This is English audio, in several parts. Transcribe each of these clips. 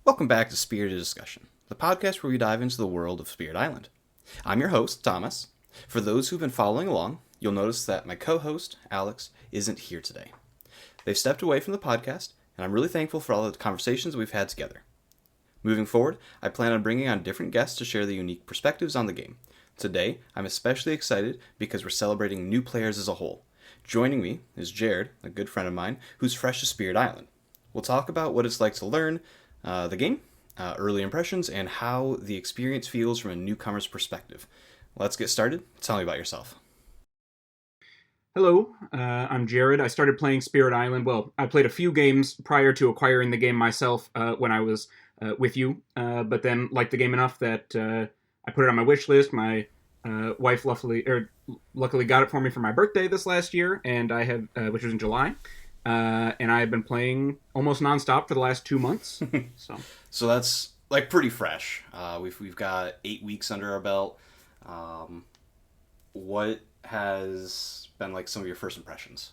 Welcome back to Spirited Discussion, the podcast where we dive into the world of Spirit Island. I'm your host, Thomas. For those who've been following along, you'll notice that my co-host, Alex, isn't here today. They've stepped away from the podcast, and I'm really thankful for all the conversations we've had together. Moving forward, I plan on bringing on different guests to share their unique perspectives on the game. Today, I'm especially excited because we're celebrating new players as a whole. Joining me is Jared, a good friend of mine, who's fresh to Spirit Island. We'll talk about what it's like to learn the game, early impressions, and how the experience feels from a newcomer's perspective. Let's get started. Tell me about yourself. Hello, I'm Jared. I started playing Spirit Island. Well, I played a few games prior to acquiring the game myself when I was with you, but then liked the game enough that I put it on my wish list. My wife luckily got it for me for my birthday this last year, and I have, which was in July, and I have been playing almost nonstop for the last 2 months. So that's like pretty fresh. We've got 8 weeks under our belt. What has been like some of your first impressions?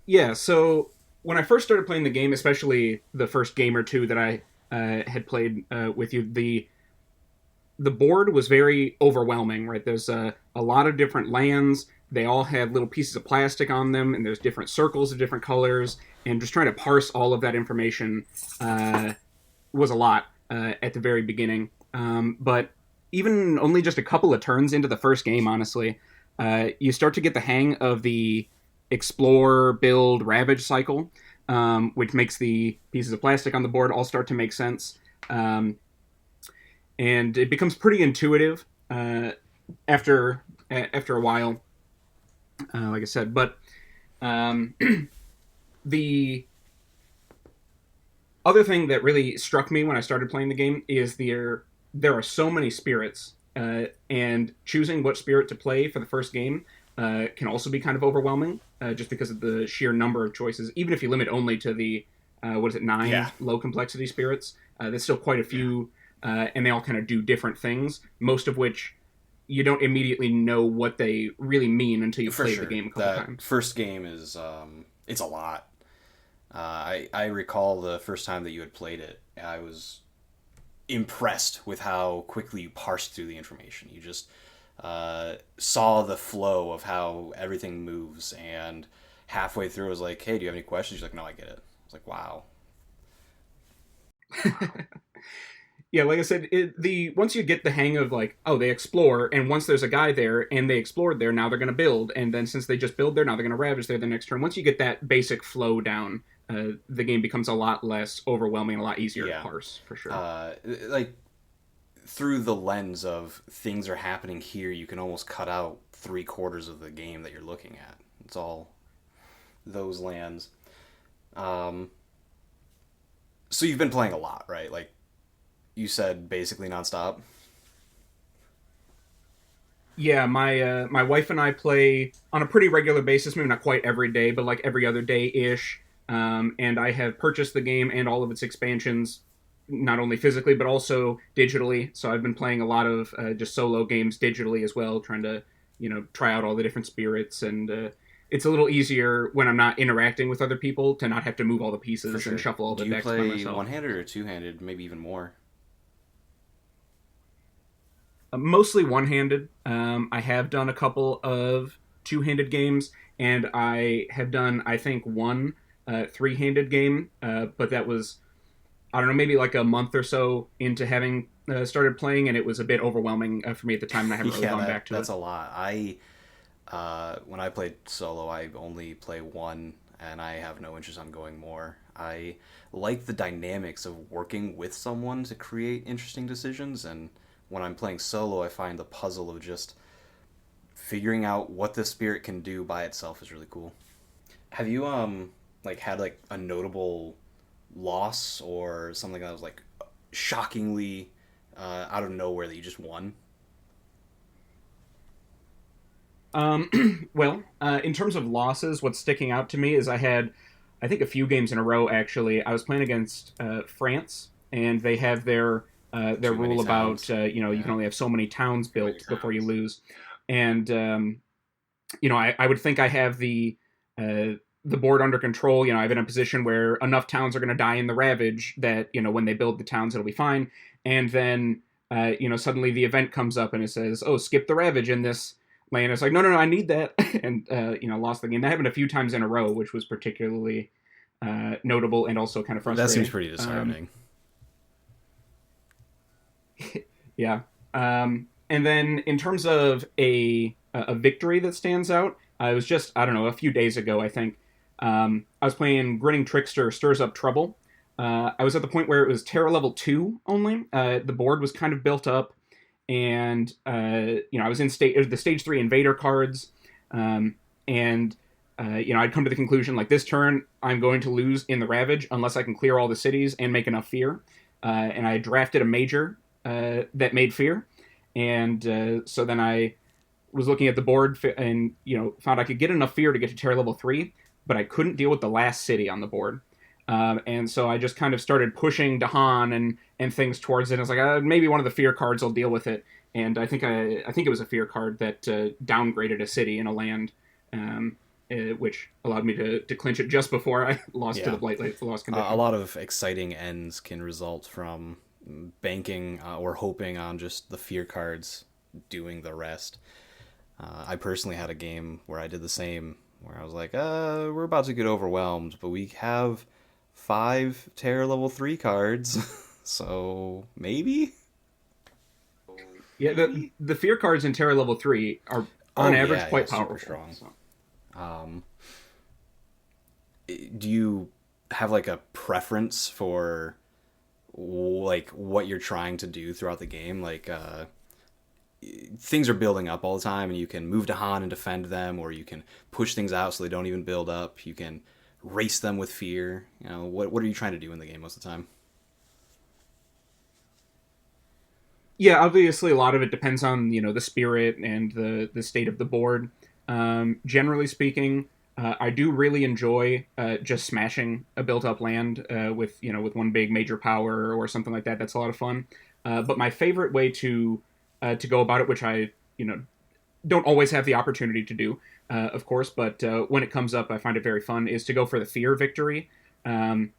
Yeah, so when I first started playing the game, especially the first game or two that I had played with you, the board was very overwhelming, right? There's a lot of different lands. They all have little pieces of plastic on them, and there's different circles of different colors, and just trying to parse all of that information was a lot at the very beginning. But even only just a couple of turns into the first game, honestly, you start to get the hang of the explore, build, ravage cycle, which makes the pieces of plastic on the board all start to make sense. And it becomes pretty intuitive after a while, like I said. But the other thing that really struck me when I started playing the game is there are so many spirits, and choosing what spirit to play for the first game can also be kind of overwhelming, just because of the sheer number of choices. Even if you limit only to the 9 low complexity spirits, there's still quite a few, and they all kind of do different things, most of which you don't immediately know what they really mean until you play the game a couple times. First game is it's a lot. I recall the first time that you had played it, I was impressed with how quickly you parsed through the information. You just saw the flow of how everything moves, and halfway through I was like, hey, do you have any questions? You're like, no, I get it. I was like, wow. Yeah, like I said, once you get the hang of, like, oh, they explore, and once there's a guy there and they explored there, now they're going to build, and then since they just build there, now they're going to ravage there the next turn. Once you get that basic flow down, the game becomes a lot less overwhelming, a lot easier to parse, for sure. Like, through the lens of things are happening here, you can almost cut out 3/4 of the game that you're looking at. It's all those lands. So you've been playing a lot, right? Like, you said basically nonstop. Yeah, my wife and I play on a pretty regular basis, maybe not quite every day, but like every other day-ish. And I have purchased the game and all of its expansions, not only physically, but also digitally. So I've been playing a lot of just solo games digitally as well, trying to, try out all the different spirits. And it's a little easier when I'm not interacting with other people to not have to move all the pieces and shuffle all the decks by myself. Do you play one-handed or two-handed, maybe even more? Mostly one-handed. I have done a couple of two-handed games, and I have done, I think, one three-handed game, but that was, I don't know, maybe like a month or so into having started playing, and it was a bit overwhelming for me at the time, and I haven't really gone back to it. That's a lot. When I played solo, I only play one, and I have no interest on going more. I like the dynamics of working with someone to create interesting decisions, and when I'm playing solo, I find the puzzle of just figuring out what the spirit can do by itself is really cool. Have you had like a notable loss or something that was like shockingly out of nowhere that you just won? Well, in terms of losses, what's sticking out to me is I had, I think, a few games in a row, actually. I was playing against France, and they have their rule about, you can only have so many towns built before you lose. And, I would think I have the the board under control. I'm in a position where enough towns are going to die in the Ravage that, when they build the towns, it'll be fine. And then, suddenly the event comes up and it says, oh, skip the Ravage in this land. It's like, no, I need that. And, lost the game. That happened a few times in a row, which was particularly notable and also kind of frustrating. That seems pretty disheartening. Yeah. And then in terms of a victory that stands out, it was just, I don't know, a few days ago, I think. I was playing Grinning Trickster Stirs Up Trouble. I was at the point where it was Terra level 2 only. The board was kind of built up, and I was in the stage 3 invader cards, and I'd come to the conclusion, like, this turn I'm going to lose in the Ravage unless I can clear all the cities and make enough fear. And I drafted a major that made fear, and so then I was looking at the board and found I could get enough fear to get to Terra level 3, but I couldn't deal with the last city on the board. And so I just kind of started pushing Dahan and things towards it. I was like, maybe one of the fear cards will deal with it. And I think it was a fear card that downgraded a city in a land, which allowed me to clinch it just before I lost to the Blight Lost condition. A lot of exciting ends can result from banking or hoping on just the fear cards doing the rest. I personally had a game where I did the same, where I was like, we're about to get overwhelmed, but we have 5 Terra level 3 cards, so maybe? Yeah, the fear cards in Terra level 3 are on average quite powerful. Super strong. So. Do you have like a preference for like what you're trying to do throughout the game? Like things are building up all the time, and you can move to Han and defend them, or you can push things out so they don't even build up. You can race them with fear. What are you trying to do in the game most of the time? Yeah, obviously a lot of it depends on the spirit and the state of the board. Generally speaking, I do really enjoy just smashing a built-up land with one big major power or something like that. That's a lot of fun. But my favorite way to go about it, which I don't always have the opportunity to do, of course, but when it comes up, I find it very fun, is to go for the fear victory. Most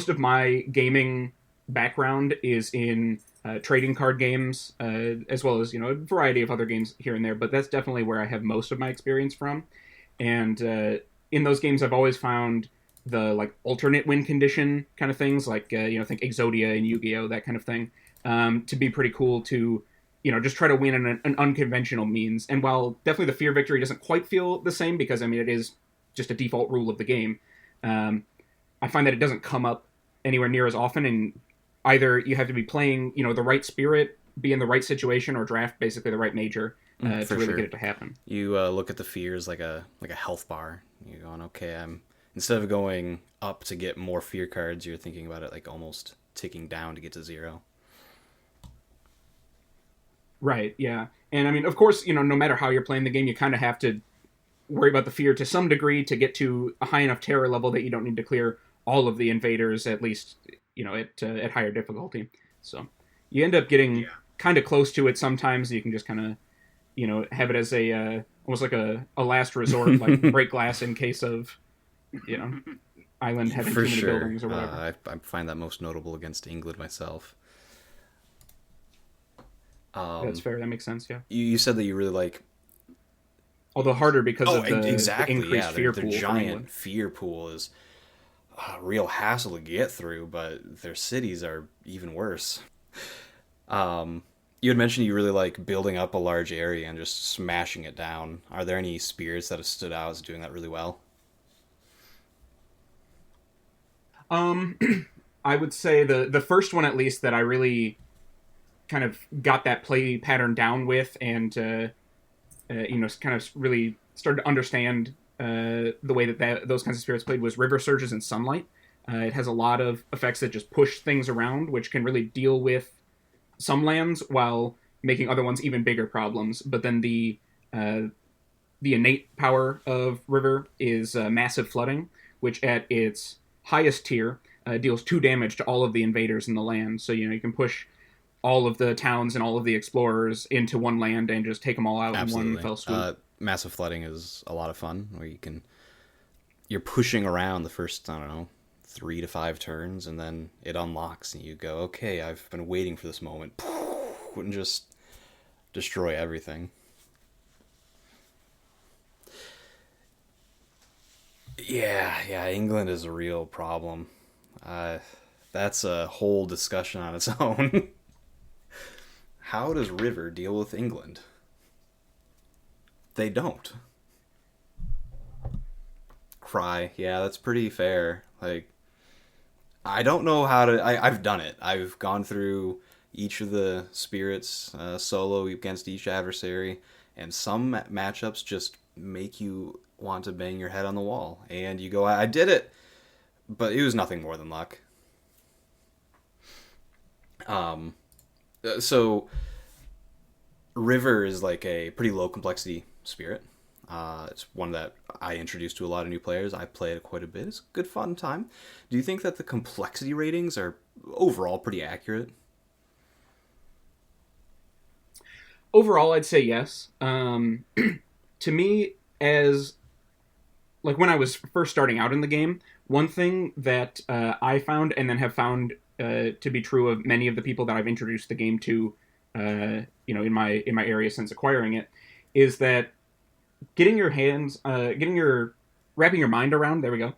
of my gaming background is in trading card games, as well as a variety of other games here and there, but that's definitely where I have most of my experience from. And in those games, I've always found the like alternate win condition kind of things, like think Exodia and Yu-Gi-Oh, that kind of thing, to be pretty cool to just try to win in an unconventional means. And while definitely the fear victory doesn't quite feel the same, because it is just a default rule of the game, I find that it doesn't come up anywhere near as often, and either you have to be playing, the right spirit, be in the right situation, or draft basically the right major to really get it to happen. You look at the fears like a health bar. You're going, okay, instead of going up to get more fear cards, you're thinking about it like almost ticking down to get to 0. Right, yeah. And of course, no matter how you're playing the game, you kind of have to worry about the fear to some degree to get to a high enough terror level that you don't need to clear all of the invaders, at least at higher difficulty. So you end up getting kind of close to it sometimes. You can just kind of have it as a almost like a last resort, like break glass in case of island having too many buildings or whatever. I find that most notable against England myself. That's fair. That makes sense. Yeah. You said that you really like. Although harder because of the increased fear pool. The giant fear pool is a real hassle to get through, but their cities are even worse. You had mentioned you really like building up a large area and just smashing it down. Are there any spirits that have stood out as doing that really well? I would say the first one, at least, that I really kind of got that play pattern down with, and kind of really started to understand the way that those kinds of spirits played, was River Surges and Sunlight. It has a lot of effects that just push things around, which can really deal with some lands while making other ones even bigger problems. But then the innate power of River is massive flooding, which at its highest tier deals 2 damage to all of the invaders in the land. So you can push all of the towns and all of the explorers into one land and just take them all out in one fell swoop. Massive Flooding is a lot of fun, where you're pushing around the first, I don't know, 3 to 5 turns, and then it unlocks, and you go, okay, I've been waiting for this moment, and just destroy everything. Yeah, England is a real problem. That's a whole discussion on its own. How does River deal with England? They don't. Cry. Yeah, that's pretty fair. Like, I don't know how to... I've done it. I've gone through each of the spirits solo against each adversary, and some matchups just make you want to bang your head on the wall. And you go, I did it! But it was nothing more than luck. So River is like a pretty low complexity spirit. It's one that I introduced to a lot of new players. I play it quite a bit. It's a good fun time. Do you think that the complexity ratings are overall pretty accurate? Overall, I'd say yes. To me, as like when I was first starting out in the game, one thing that I found and then have found to be true of many of the people that I've introduced the game to, in my area since acquiring it, is that wrapping your mind around, there we go,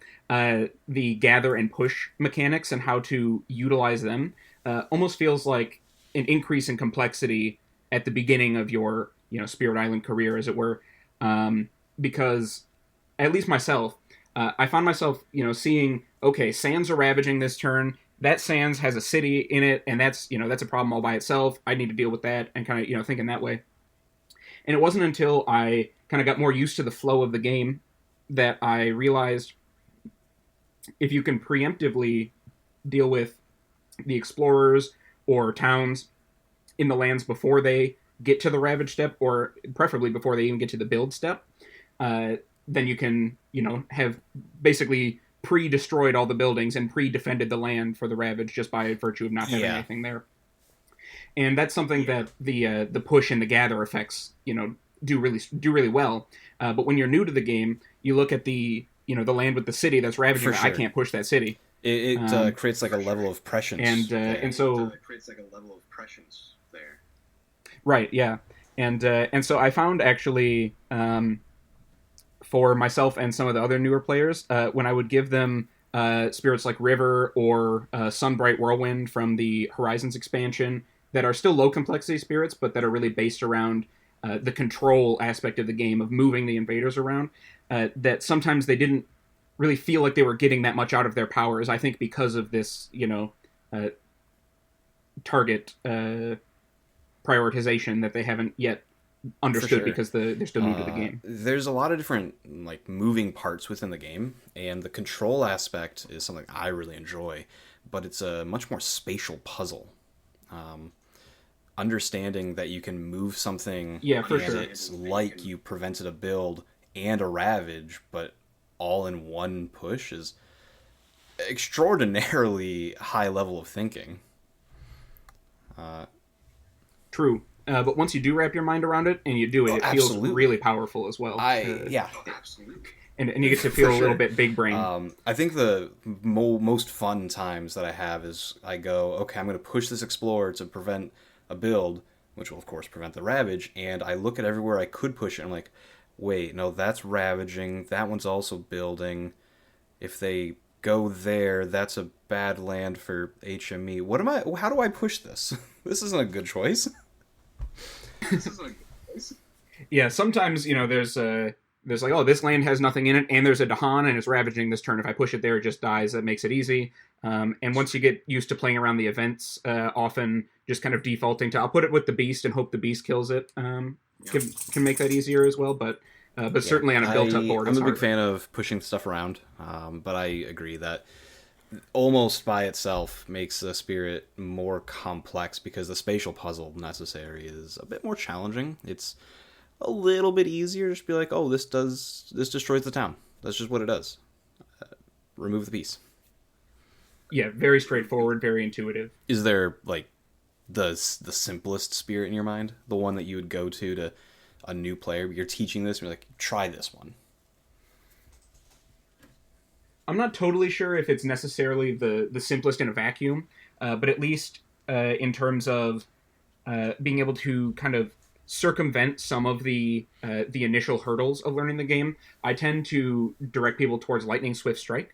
the gather and push mechanics and how to utilize them almost feels like an increase in complexity at the beginning of your, Spirit Island career, as it were, because at least myself, I found myself, seeing, okay, Sands are ravaging this turn. That Sands has a city in it, and that's a problem all by itself. I need to deal with that, and kind of, thinking that way. And it wasn't until I kind of got more used to the flow of the game that I realized if you can preemptively deal with the explorers or towns in the lands before they get to the ravage step, or preferably before they even get to the build step, then you can, have basically pre-destroyed all the buildings and pre-defended the land for the ravage just by virtue of not having anything there. And that's something that the push and the gather effects, do really well. But when you're new to the game, you look at the land with the city that's ravaging. Sure. I can't push that city. It creates like a level of prescience, and so it creates like a level of prescience there. Right. Yeah. And so I found actually, for myself and some of the other newer players, when I would give them spirits like River or Sunbright Whirlwind from the Horizons expansion that are still low complexity spirits, but that are really based around the control aspect of the game of moving the invaders around, that sometimes they didn't really feel like they were getting that much out of their powers, I think because of this, target prioritization that they haven't yet understood, because they're still new to the game. There's a lot of different moving parts within the game, and the control aspect is something I really enjoy, but it's a much more spatial puzzle. Understanding that you can move something, for sure. It's like you prevented a build and a ravage, but all in one push is extraordinarily high level of thinking. True. But once you do wrap your mind around it, and you do it, it feels really powerful as well. Absolutely. And you get to feel a little bit big brain. I think the most fun times that I have is I go, okay, I'm going to push this explorer to prevent a build, which will of course prevent the ravage, and I look at everywhere I could push it, and I'm like, wait, no, that's ravaging, that one's also building. If they go there, that's a bad land for HME. How do I push this? This isn't a good choice. Yeah, sometimes, there's like, oh, this land has nothing in it, and there's a Dahan, and it's ravaging this turn. If I push it there, it just dies. That makes it easy. And once you get used to playing around the events, often just kind of defaulting to, I'll put it with the beast and hope the beast kills it, can make that easier as well. But certainly on a built-up board, I'm a big fan of pushing stuff around, but I agree that almost by itself makes the spirit more complex, because the spatial puzzle necessary is a bit more challenging. It's a little bit easier to just be like, oh, this destroys the town. That's just what it does. Remove the piece. Yeah, very straightforward, very intuitive. Is there the simplest spirit in your mind? The one that you would go to a new player, but you're teaching this, and you're like, try this one. I'm not totally sure if it's necessarily the simplest in a vacuum, but at least in terms of being able to kind of circumvent some of the initial hurdles of learning the game, I tend to direct people towards Lightning Swift Strike.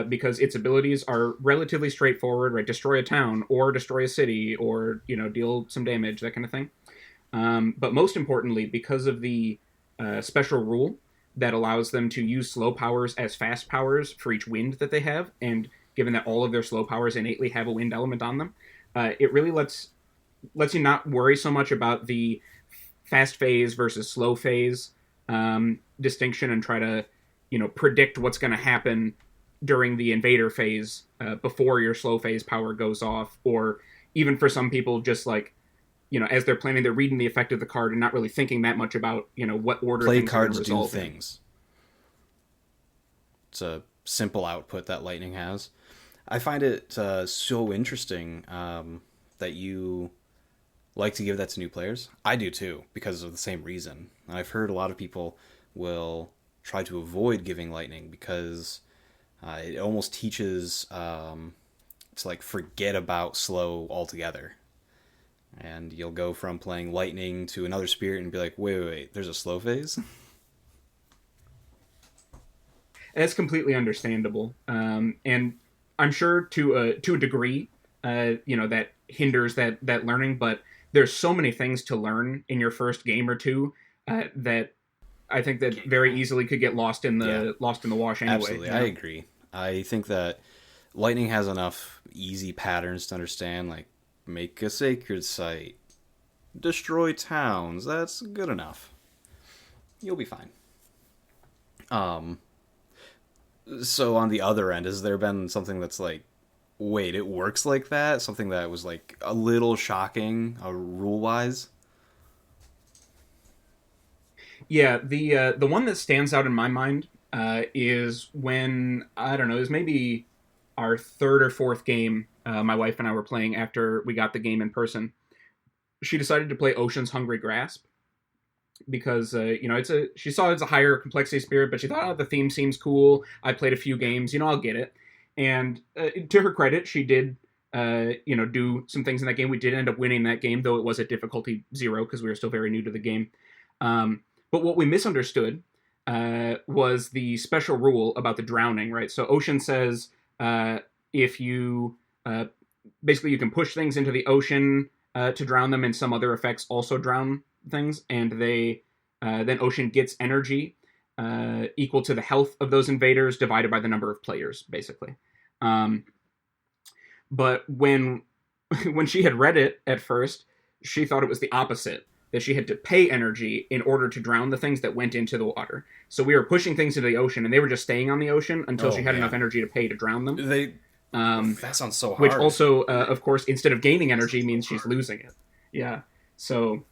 Because its abilities are relatively straightforward, right? Destroy a town, or destroy a city, or deal some damage, that kind of thing. But most importantly, because of the special rule that allows them to use slow powers as fast powers for each wind that they have, and given that all of their slow powers innately have a wind element on them, it really lets you not worry so much about the fast phase versus slow phase distinction, and try to predict what's going to happen during the invader phase before your slow phase power goes off, or even for some people, just like as they're planning, they're reading the effect of the card and not really thinking that much about what order play things cards are do resolve in. things. It's a simple output that Lightning has. I find it so interesting that you like to give that to new players. I do too, because of the same reason. And I've heard a lot of people will try to avoid giving Lightning because it almost teaches to like forget about slow altogether. And you'll go from playing Lightning to another Spirit and be like, wait, there's a slow phase? That's completely understandable. And I'm sure to a degree, that hinders that learning, but there's so many things to learn in your first game or two that I think that very easily could get lost in the wash anyway. Absolutely, I agree. I think that Lightning has enough easy patterns to understand, like make a sacred site, destroy towns. That's good enough. You'll be fine. So on the other end, has there been something that's like, wait, it works like that? Something that was like a little shocking, rule-wise? Yeah, the one that stands out in my mind is when, I don't know, it was maybe our third or fourth game my wife and I were playing after we got the game in person. She decided to play Ocean's Hungry Grasp because she saw it's a higher complexity spirit, but she thought, oh, the theme seems cool. I played a few games, I'll get it. And to her credit, she did do some things in that game. We did end up winning that game, though it was at difficulty 0 because we were still very new to the game. But what we misunderstood was the special rule about the drowning, right? So Ocean says if you basically you can push things into the ocean to drown them, and some other effects also drown things, and they then Ocean gets energy equal to the health of those invaders divided by the number of players, basically. But when she had read it at first, she thought it was the opposite, that she had to pay energy in order to drown the things that went into the water. So we were pushing things into the ocean, and they were just staying on the ocean until she had enough energy to pay to drown them. That sounds so hard. Which also, of course, instead of gaining energy, means she's losing it. Yeah. So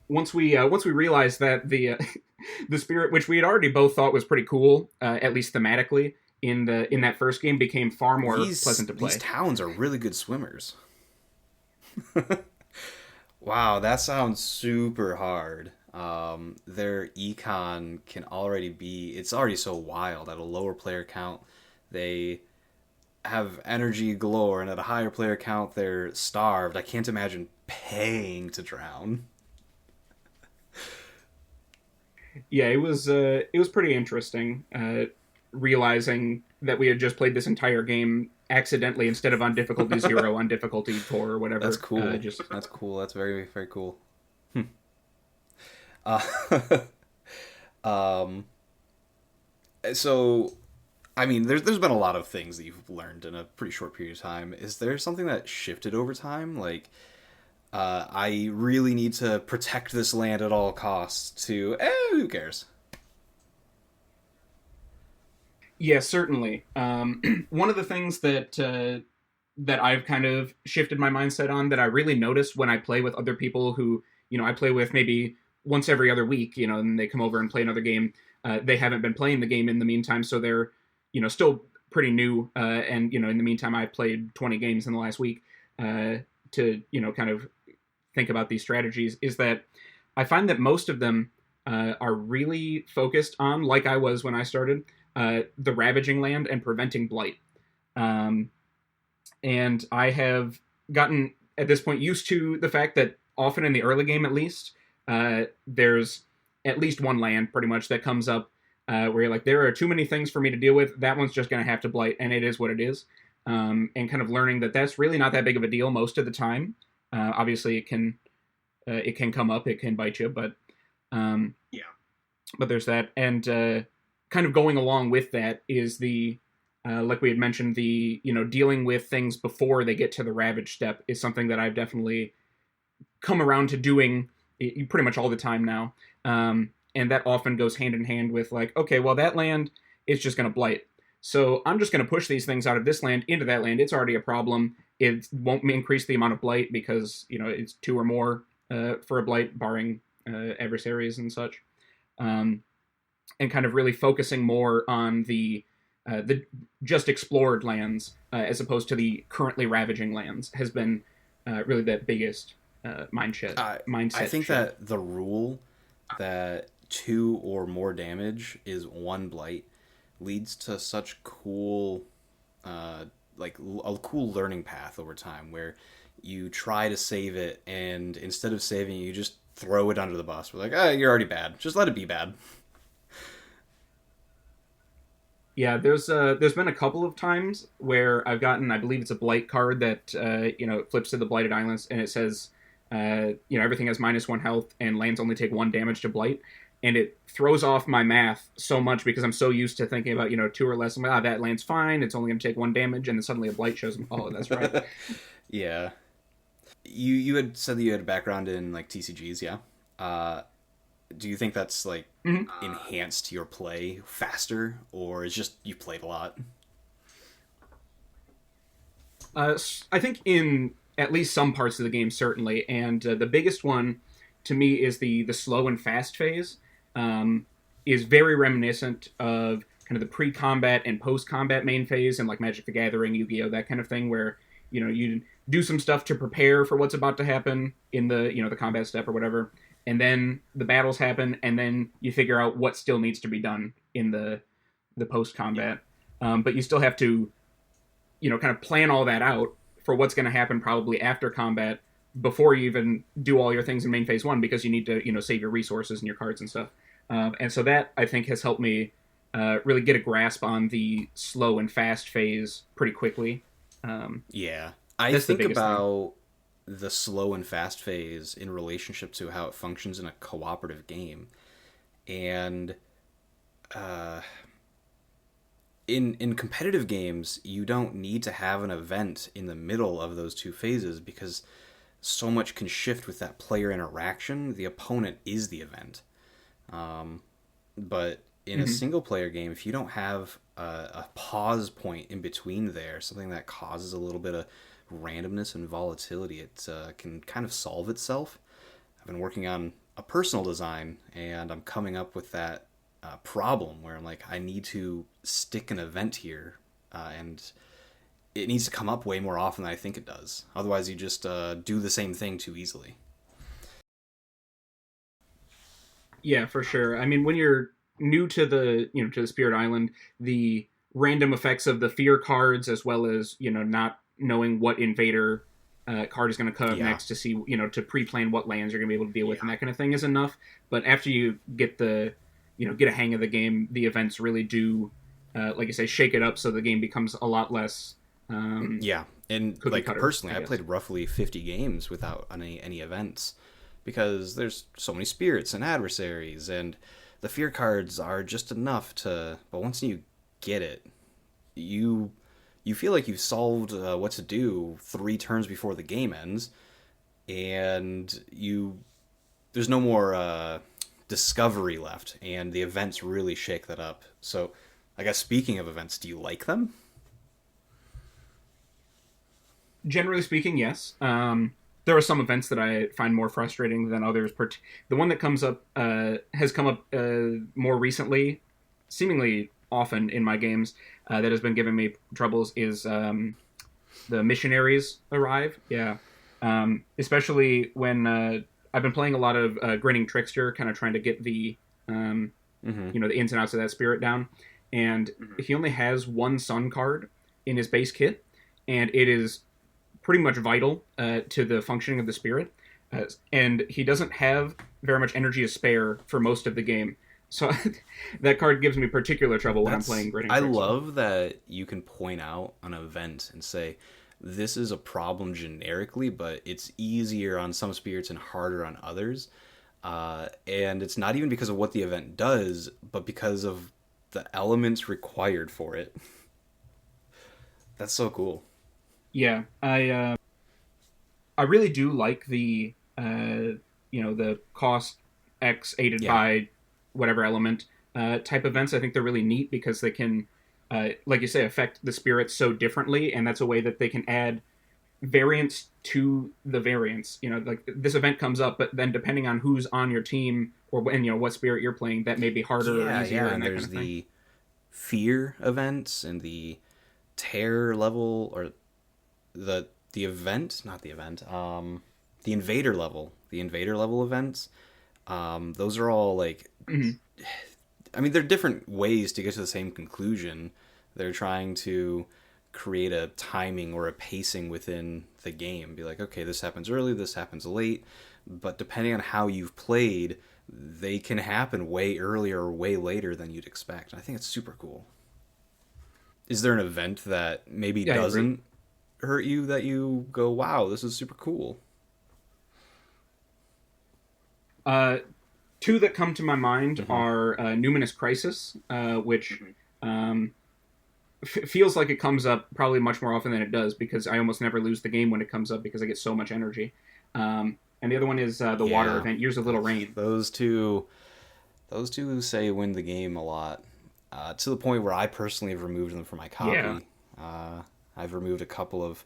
once we realized that the the spirit, which we had already both thought was pretty cool, at least thematically, in that first game, became far more pleasant to play. These towns are really good swimmers. Wow, that sounds super hard. Their econ can already it's already so wild. At a lower player count, they have energy galore, and at a higher player count, they're starved. I can't imagine paying to drown. Yeah, it was pretty interesting, realizing that we had just played this entire game accidentally instead of on difficulty 0, on difficulty 4 or whatever. That's cool. That's cool. That's very, very cool. So, I mean, there's been a lot of things that you've learned in a pretty short period of time. Is there something that shifted over time? Like, I really need to protect this land at all costs to, who cares? Yeah, certainly. One of the things that I've kind of shifted my mindset on, that I really notice when I play with other people who, I play with maybe once every other week, and they come over and play another game. They haven't been playing the game in the meantime, so they're, still pretty new. And, in the meantime, I played 20 games in the last week to, kind of think about these strategies, is that I find that most of them are really focused on, like I was when I started, the ravaging land and preventing blight. Um, and I have gotten at this point used to the fact that often in the early game, at least, there's at least one land pretty much that comes up where you're like, there are too many things for me to deal with. That one's just going to have to blight, and it is what it is. And kind of learning that that's really not that big of a deal most of the time. Obviously, it can come up, it can bite you, but Yeah. but there's that, and kind of going along with that is the like we had mentioned, the dealing with things before they get to the ravage step is something that I've definitely come around to doing pretty much all the time now. And that often goes hand in hand with like, okay, well, that land is just going to blight. So I'm just going to push these things out of this land into that land. It's already a problem. It won't increase the amount of blight because, it's 2 or more for a blight, barring adversaries and such. And kind of really focusing more on the just explored lands as opposed to the currently ravaging lands has been really that biggest mindset. I think that the rule that 2 or more damage is 1 blight leads to such cool, like a cool learning path over time where you try to save it, and instead of saving it, you just throw it under the bus. We're like, you're already bad. Just let it be bad. Yeah, there's been a couple of times where I've gotten, I believe it's a blight card that it flips to the blighted islands and it says everything has -1 health and lands only take 1 damage to blight, and it throws off my math so much because I'm so used to thinking about 2 or less. I'm like, that land's fine, it's only going to take 1 damage, and then suddenly a blight shows me, oh, that's right. Yeah, you had said that you had a background in like TCGs, yeah. Do you think that's like enhanced your play faster, or it's just you played a lot? I think in at least some parts of the game, certainly, and the biggest one to me is the slow and fast phase. Is very reminiscent of kind of the pre-combat and post-combat main phase and like Magic the Gathering, Yu-Gi-Oh, that kind of thing, where you do some stuff to prepare for what's about to happen in the the combat step or whatever, and then the battles happen, and then you figure out what still needs to be done in the post-combat. But you still have to kind of plan all that out for what's going to happen probably after combat before you even do all your things in main phase 1, because you need to save your resources and your cards and stuff. And so that, I think, has helped me really get a grasp on the slow and fast phase pretty quickly. Yeah. I think about the slow and fast phase in relationship to how it functions in a cooperative game. And in competitive games, you don't need to have an event in the middle of those 2 phases because so much can shift with that player interaction. The opponent is the event. But in a single player game, if you don't have a pause point in between there, something that causes a little bit of randomness and volatility, it can kind of solve itself. I've been working on a personal design, and I'm coming up with that problem where I'm like, I need to stick an event here, and it needs to come up way more often than I think it does. Otherwise, you just do the same thing too easily. Yeah, for sure. I mean, when you're new to the to the Spirit Island, the random effects of the fear cards, as well as not knowing what invader card is going to come up next to see to pre-plan what lands you're going to be able to deal with and that kind of thing is enough. But after you get the get a hang of the game, the events really do like I say, shake it up so the game becomes a lot less and like cutter, personally, I played roughly 50 games without any events because there's so many spirits and adversaries, and the fear cards are just enough to, but once you get it, you feel like you've solved what to do 3 turns before the game ends, and there's no more discovery left, and the events really shake that up. So I guess speaking of events, do you like them? Generally speaking, yes. There are some events that I find more frustrating than others. The one that comes up has come up more recently, seemingly often in my games, that has been giving me troubles is the missionaries arrive. Yeah. Especially when I've been playing a lot of Grinning Trickster, kind of trying to get the Mm-hmm. the ins and outs of that spirit down. And he only has one sun card in his base kit, and it is pretty much vital to the functioning of the spirit. And he doesn't have very much energy to spare for most of the game. So that card gives me particular trouble when I'm playing Grinning I Trickster. love that you can point out an event and say, this is a problem generically, but it's easier on some spirits and harder on others. And it's not even because of what the event does, but because of the elements required for it. That's so cool. Yeah, I really do like the the cost X aided Yeah. by whatever element type events. I think they're really neat because they can, like you say, affect the spirits so differently, and that's a way that they can add variance to the variance. Like this event comes up, but then depending on who's on your team or when what spirit you're playing, that may be harder or Yeah, easier yeah, and and that kind there's of thing. the fear events and the terror level, or the event, not the event, the invader level events. Those are all like, Mhm. I mean, they're different ways to get to the same conclusion. They're trying to create a timing or a pacing within the game. Be like, okay, this happens early, this happens late, but depending on how you've played, they can happen way earlier or way later than you'd expect. I think it's super cool. Is there an event that maybe Yeah, I agree. doesn't hurt you that you go, wow, this is super cool? Uh, Two that come to my mind Mm-hmm. are Numinous Crisis, which um, feels like it comes up probably much more often than it does because I almost never lose the game when it comes up because I get so much energy. And the other one is the water Yeah, event, Years of Little Rain. those two, say win the game a lot. To the point where I personally have removed them from my Yeah, copy. I've removed a couple of.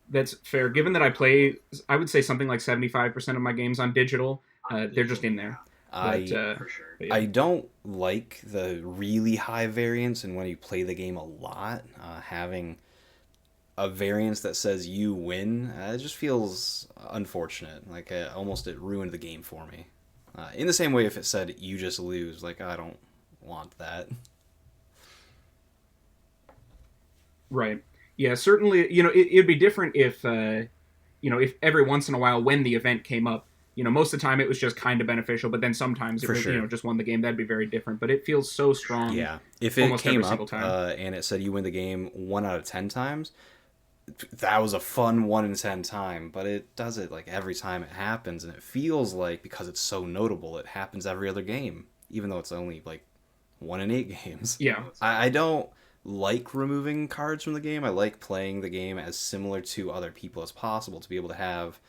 that's fair. Given that I play, I would say something like 75% of my games on digital, they're just in there. But, I but yeah. I don't like the really high variance, and when you play the game a lot, having a variance that says you win, it just feels unfortunate. Like almost it ruined the game for me. In the same way, if it said you just lose, like I don't want that. Right. Yeah, certainly, it'd be different if, if every once in a while when the event came up, most of the time it was just kind of beneficial, but then sometimes it For was, sure. just won the game. That'd be very different. But it feels so strong Yeah. If it almost came every single up time. and it said you win the game 1 out of 10 times, that was a fun 1 in 10 time. But it does it like every time it happens, and it feels like because it's so notable, it happens every other game, even though it's only like 1 in 8 games. Yeah. I don't like removing cards from the game. I like playing the game as similar to other people as possible to be able to have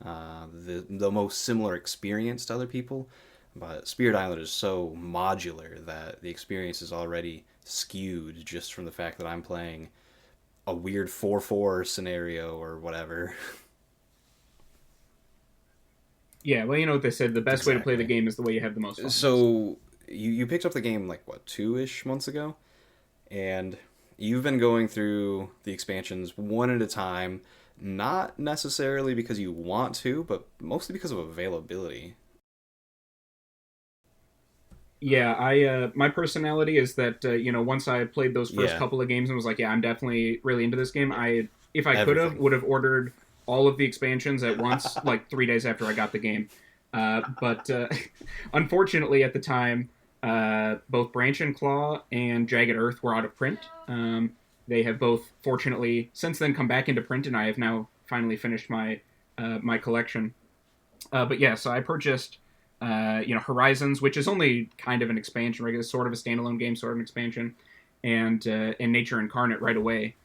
the most similar experience to other people. But Spirit Island is so modular that the experience is already skewed just from the fact that I'm playing a weird 4-4 scenario or whatever. Yeah, well, you know what they said, the best way to play the Exactly. game is the way you have the most fun. So, So you picked up the game like what, 2-ish months ago, and you've been going through the expansions one at a time, not necessarily because you want to, but mostly because of availability. yeah, I my personality is that once I played those first Yeah, couple of games and was like, yeah, I'm definitely really into this game. I if I could have everything. would have ordered all of the expansions at once, like 3 days after I got the game. But unfortunately, at the time, both Branch and Claw and Jagged Earth were out of print. They have both, fortunately, since then come back into print, and I have now finally finished my collection. But yeah, so I purchased Horizons, which is only kind of an expansion, right? It's sort of a standalone game, sort of an expansion, and Nature Incarnate right away,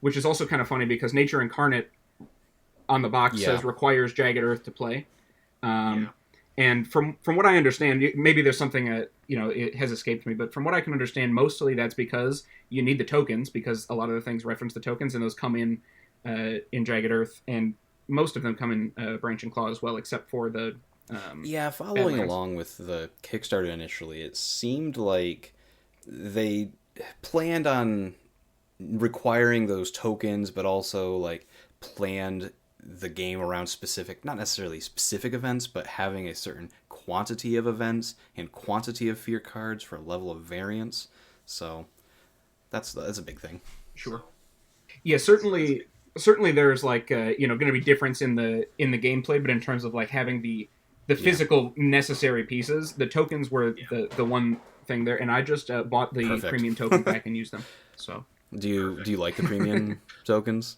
which is also kind of funny because Nature Incarnate on the box Yeah, says requires Jagged Earth to play. Um, and from what I understand, maybe there's something that it has escaped me, but from what I can understand, mostly that's because you need the tokens because a lot of the things reference the tokens, and those come in Jagged Earth, and most of them come in Branch and Claw as well, except for the yeah. Following Badlands. along with the Kickstarter initially, it seemed like they planned on requiring those tokens, but also like planned the game around specific, not necessarily specific events, but having a certain quantity of events and quantity of fear cards for a level of variance. So that's a big thing. Sure. Yeah, certainly there's like going to be difference in the gameplay, but in terms of like having the physical necessary pieces, the tokens were the one thing there, and I just bought the Perfect. premium token pack and used them. So Do you like the premium tokens?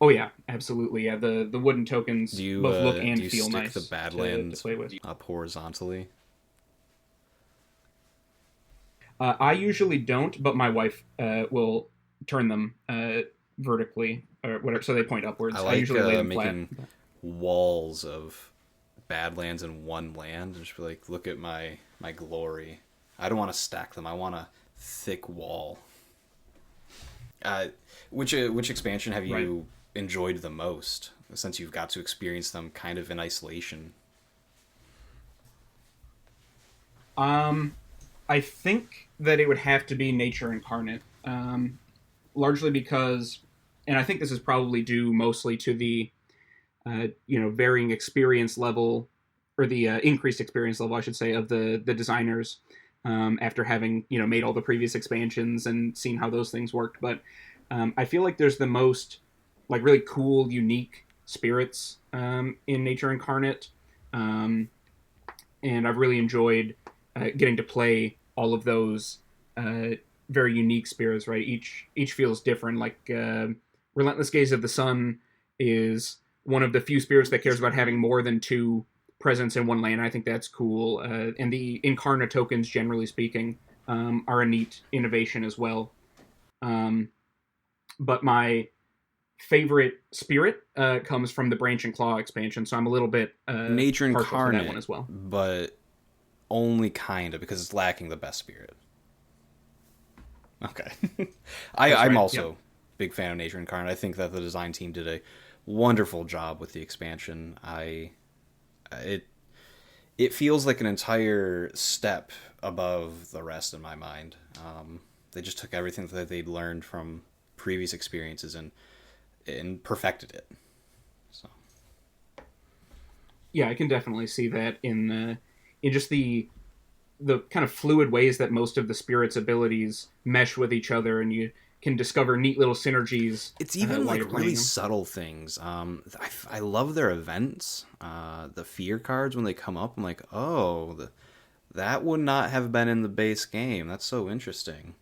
oh yeah, absolutely. Yeah, the wooden tokens Do you both look and do you feel stick nice the Badlands to play with. up horizontally? I usually don't, but my wife will turn them vertically or whatever, so they point upwards. I I like usually lay them making flat. walls of Badlands in one land and just be like, look at my glory. I don't want to stack them. I want a thick wall. Which expansion have you enjoyed the most, since you've got to experience them kind of in isolation? I think that it would have to be Nature Incarnate, largely because, and I think this is probably due mostly to the, varying experience level, or the increased experience level, I should say, of the designers, after having made all the previous expansions and seen how those things worked. But I feel like there's the most like really cool, unique spirits in Nature Incarnate, and I've really enjoyed getting to play all of those very unique spirits. Right, each feels different. Like Relentless Gaze of the Sun is one of the few spirits that cares about having more than 2 presence in one land. I think that's cool. And the Incarna tokens, generally speaking, are a neat innovation as well. But my favorite spirit comes from the Branch and Claw expansion, so I'm a little bit Nature partial to Incarnate, that one as well. but only kind of, because it's lacking the best spirit. Okay. I'm also big fan of Nature Incarnate. I think that the design team did a wonderful job with the expansion. It feels like an entire step above the rest in my mind. They just took everything that they'd learned from previous experiences and perfected it. So yeah, I can definitely see that in just the kind of fluid ways that most of the spirits' abilities mesh with each other, and you can discover neat little synergies. It's even while like you're playing really them. subtle things. I love their events. The fear cards, when they come up, I'm like, oh, that would not have been in the base game. That's so interesting.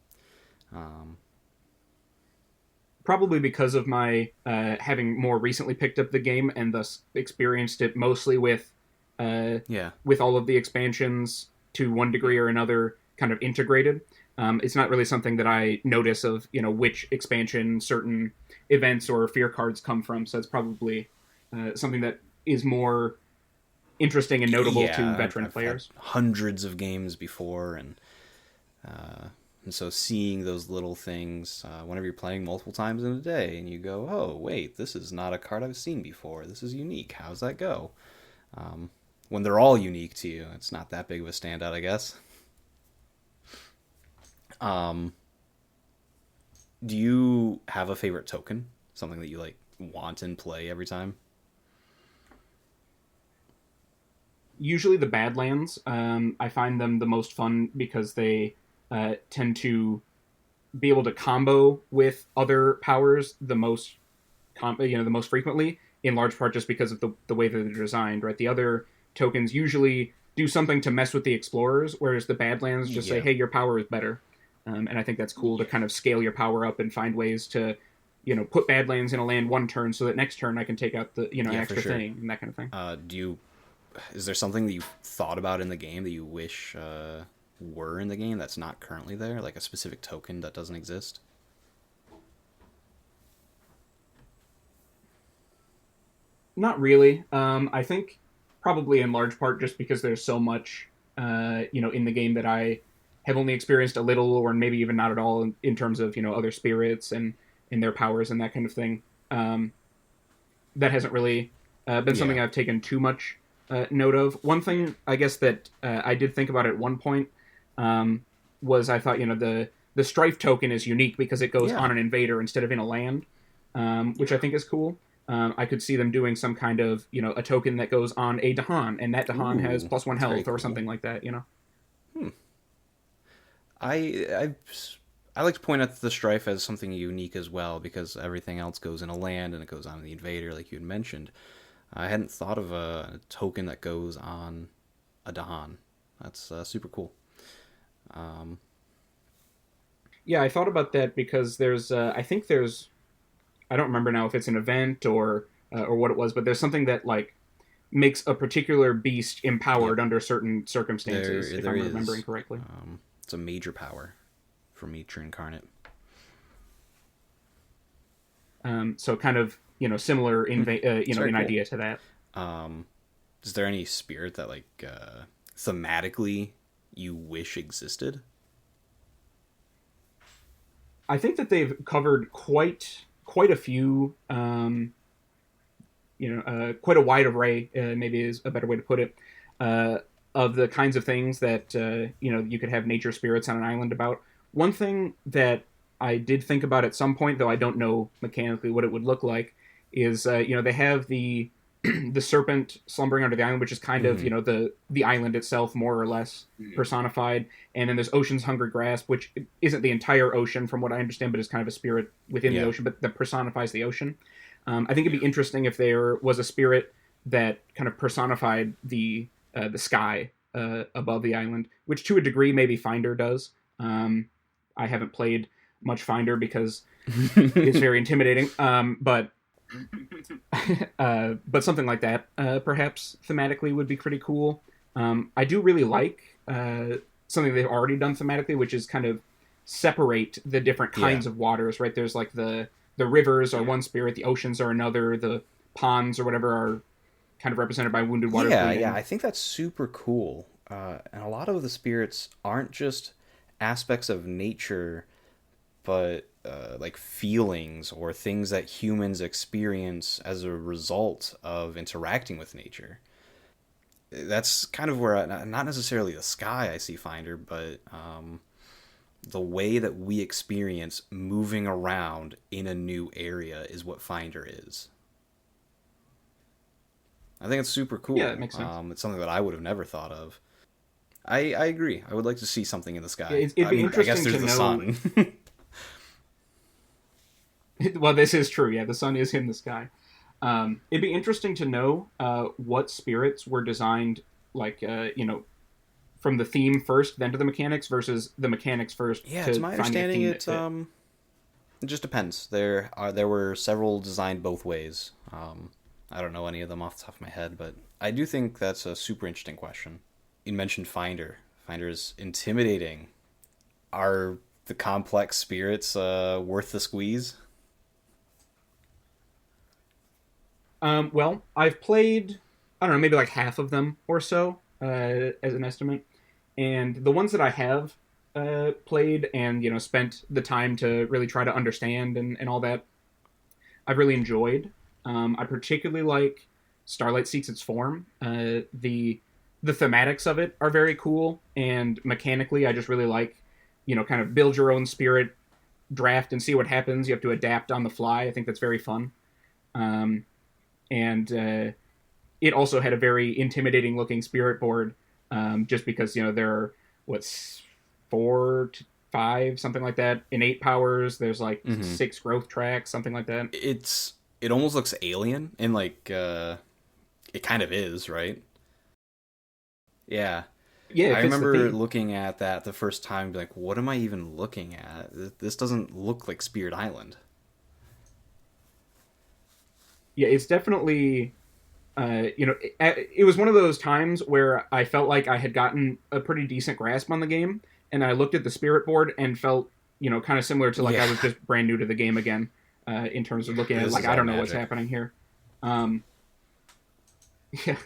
Probably because of my having more recently picked up the game and thus experienced it mostly with all of the expansions to one degree or another kind of integrated. It's not really something that I notice of, which expansion certain events or fear cards come from. So it's probably something that is more interesting and notable to veteran I've players. had hundreds of games before, and so seeing those little things whenever you're playing multiple times in a day, and you go, oh, wait, this is not a card I've seen before. This is unique. How's that go? When they're all unique to you, it's not that big of a standout, I guess. Do you have a favorite token? Something that you like want and play every time? Usually the Badlands. I find them the most fun because they tend to be able to combo with other powers the most frequently, in large part just because of the way that they're designed, right? The other tokens usually do something to mess with the explorers, whereas the Badlands just say, hey, your power is better. And I think that's cool to kind of scale your power up and find ways to, put Badlands in a land one turn so that next turn I can take out the, an extra thing and that kind of thing. Is there something that you've thought about in the game that you wish were in the game that's not currently there? Like a specific token that doesn't exist? Not really. I think probably in large part just because there's so much, in the game that I have only experienced a little or maybe even not at all in terms of, other spirits and their powers and that kind of thing. That hasn't really been something I've taken too much note of. One thing, I guess, that I did think about at one point was I thought, the Strife token is unique because it goes on an invader instead of in a land. which I think is cool. I could see them doing some kind of, a token that goes on a Dahan, and that Dahan has Ooh, +1 that's very health or cool. something like that. Hmm. I like to point out the strife as something unique as well because everything else goes in a land and it goes on the invader, like you had mentioned. I hadn't thought of a token that goes on a Dahan. That's super cool. Um, Yeah, I thought about that because I think I don't remember now if it's an event or what it was, but there's something that like makes a particular beast yep, empowered under certain circumstances, if there I'm remembering is. correctly. It's a major power for Mitra Incarnate. So kind of similar It's very in cool. idea to that. Um, is there any spirit that like thematically you wish existed? I think that they've covered quite a few, quite a wide array, maybe is a better way to put it, uh, of the kinds of things that you could have nature spirits on an island about. One thing that I did think about at some point, though I don't know mechanically what it would look like, is they have the the serpent slumbering under the island, which is kind of Mm-hmm. the island itself more or less personified, and then there's Ocean's Hungry Grasp, which isn't the entire ocean from what I understand, but is kind of a spirit within the Yeah. ocean, but that personifies the ocean. I think it'd be interesting if there was a spirit that kind of personified the sky above the island, which to a degree maybe Finder does. I haven't played much Finder because it's very intimidating, but something like that perhaps thematically would be pretty cool. I do really like something they've already done thematically, which is kind of separate the different Yeah. kinds of waters. Right, there's like the rivers are one spirit, the oceans are another, the ponds or whatever are kind of represented by wounded water Yeah. bleeding. I think that's super cool. And a lot of the spirits aren't just aspects of nature, but like feelings or things that humans experience as a result of interacting with nature. That's kind of where, not necessarily the sky I see Finder, but the way that we experience moving around in a new area is what Finder is. I think it's super Yeah, that cool. makes sense. It's something that I would have never thought of. I agree. I would like to see something in the Yeah, sky. it'd I be mean, I guess interesting there's to the know. sun. Well, this is true. Yeah, the sun is in the sky. It'd be interesting to know what spirits were designed, like from the theme first, then to the mechanics, versus the mechanics first Yeah, to to my finding a understanding, theme that fit. it just depends. There were several designed both ways. I don't know any of them off the top of my head, but I do think that's a super interesting question. You mentioned Finder. Finder is intimidating. Are the complex spirits worth the squeeze? Well, I've played, I don't know, maybe like half of them or so, as an estimate, and the ones that I have played and spent the time to really try to understand and all that, I've really enjoyed. I particularly like Starlight Seeks Its Form. The thematics of it are very cool, and mechanically, I just really like, kind of build your own spirit, draft, and see what happens. You have to adapt on the fly. I think that's very fun. Um, and it also had a very intimidating looking spirit board, just because there are what's 4 to 5 something like that innate powers. There's like Mm-hmm. 6 growth tracks, something like that. It almost looks alien, and like it kind of is, right? Yeah, Yeah, it I fits the remember theme. looking at that the first time, like, what am I even looking at? This doesn't look like Spirit Island. Yeah, it's definitely it was one of those times where I felt like I had gotten a pretty decent grasp on the game, and I looked at the spirit board and felt kind of similar to like I Yeah, was just brand new to the game again, in terms of looking at it this like is I all don't know what's magic. happening here. Um, yeah,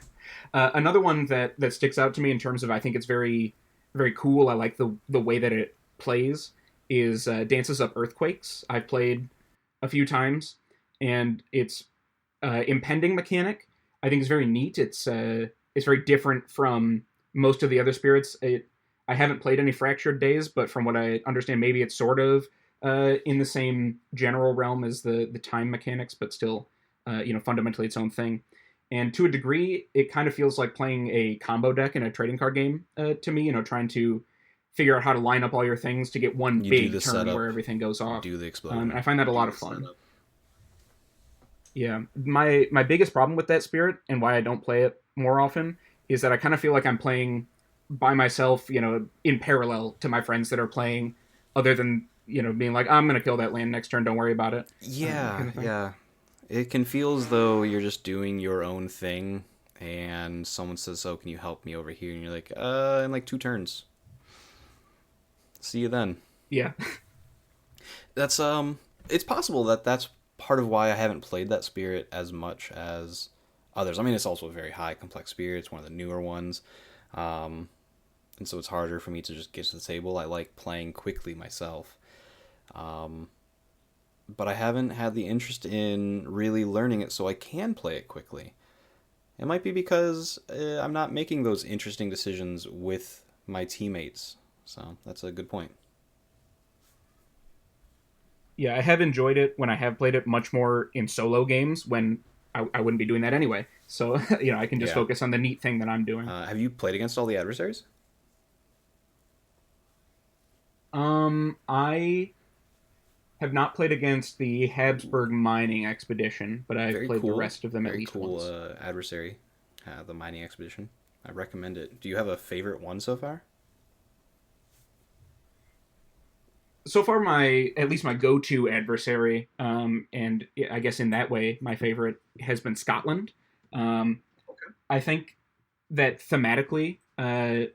another one that sticks out to me in terms of I think it's very very cool. I like the way that it plays is Dances Up Earthquakes. I've played a few times, and its impending mechanic I think is very neat. It's very different from most of the other spirits. I haven't played any Fractured Days, but from what I understand, maybe it's sort of in the same general realm as the time mechanics, but still, fundamentally its own thing. And to a degree, it kind of feels like playing a combo deck in a trading card game to me. Trying to figure out how to line up all your things to get one You do big the turn setup, where everything goes off. do the exploding. And I find that a lot of fun. Yeah, my biggest problem with that spirit and why I don't play it more often is that I kind of feel like I'm playing by myself, in parallel to my friends that are playing, other than being like, I'm gonna kill that land next turn, don't worry about it. Yeah, kind of thing. yeah. It can feel as though you're just doing your own thing, and someone says, "Oh, can you help me over here?" And you're like, in like 2 turns. See you then." Yeah, That's it's possible that that's part of why I haven't played that spirit as much as others. I mean, it's also a very high complex spirit. It's one of the newer ones. Um, and so it's harder for me to just get to the table. I like playing quickly myself. Um, but I haven't had the interest in really learning it so I can play it quickly. It might be because I'm not making those interesting decisions with my teammates. So that's a good point. yeah, I have enjoyed it when I have played it much more in solo games when I wouldn't be doing that anyway. So I can just Yeah. focus on the neat thing that I'm doing. Have you played against all the adversaries? I have not played against the Habsburg mining expedition, but I've Very played the cool. rest of them at Very least cool once. adversary, the mining expedition. I recommend it. Do you have a favorite one so far? So far, my go-to adversary, and I guess in that way, my favorite has been Scotland. Um, I think that thematically, I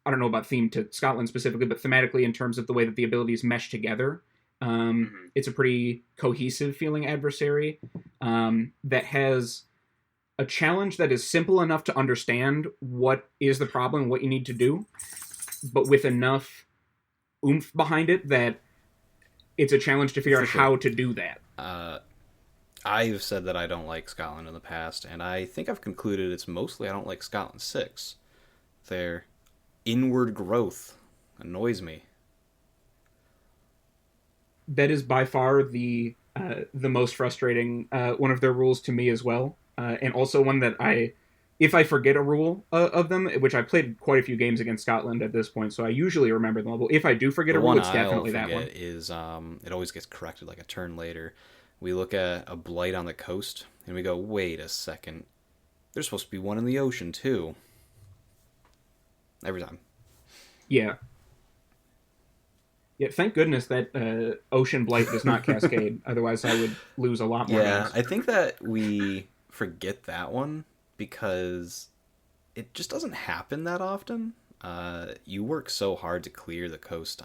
don't know about theme to Scotland specifically, but thematically in terms of the way that the abilities mesh together, it's a pretty cohesive feeling adversary that has a challenge that is simple enough to understand what is the problem, what you need to do, but with enough oomph behind it that it's a challenge to figure For out sure. how to do that. I've said that I don't like Scotland in the past, and I think I've concluded it's mostly I don't like Scotland 6. Their inward growth annoys me. That is by far the most frustrating one of their rules to me as well, and also one that if I forget a rule of them, which I played quite a few games against Scotland at this point, so I usually remember them all. But if I do forget The a rule, one it's I'll definitely that one. forget is it always gets corrected like a turn later. We look at a blight on the coast, and we go, wait a second. There's supposed to be one in the ocean, too. Every time. Yeah. Yeah, thank goodness that Ocean Blight does not cascade. Otherwise, I would lose a lot more Yeah, games. I think that we forget that one because it just doesn't happen that often. You work so hard to clear the coast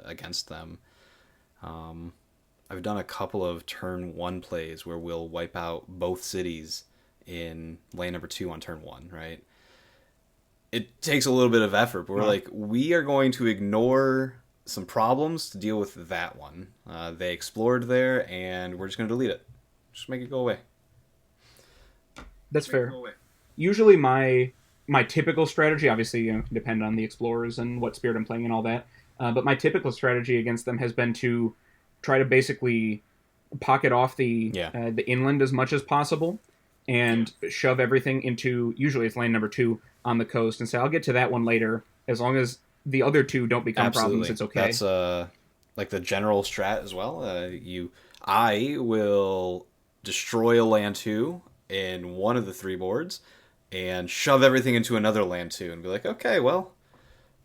against them. Um, I've done a couple of turn 1 plays where we'll wipe out both cities in lane number 2 on turn 1, right? It takes a little bit of effort, but we're like, we are going to ignore some problems to deal with that one. They explored there, and we're just going to delete it. Just make it go away. That's fair. Usually, my typical strategy, obviously, can depend on the explorers and what spirit I'm playing and all that. But my typical strategy against them has been to try to basically pocket off the inland as much as possible and shove everything into, usually it's lane number 2 on the coast, and say, I'll get to that one later. As long as the other 2 don't become problems, it's okay. That's like the general strat as well. I will destroy a land 2 in one of the 3 boards and shove everything into another land 2 and be like, okay, well,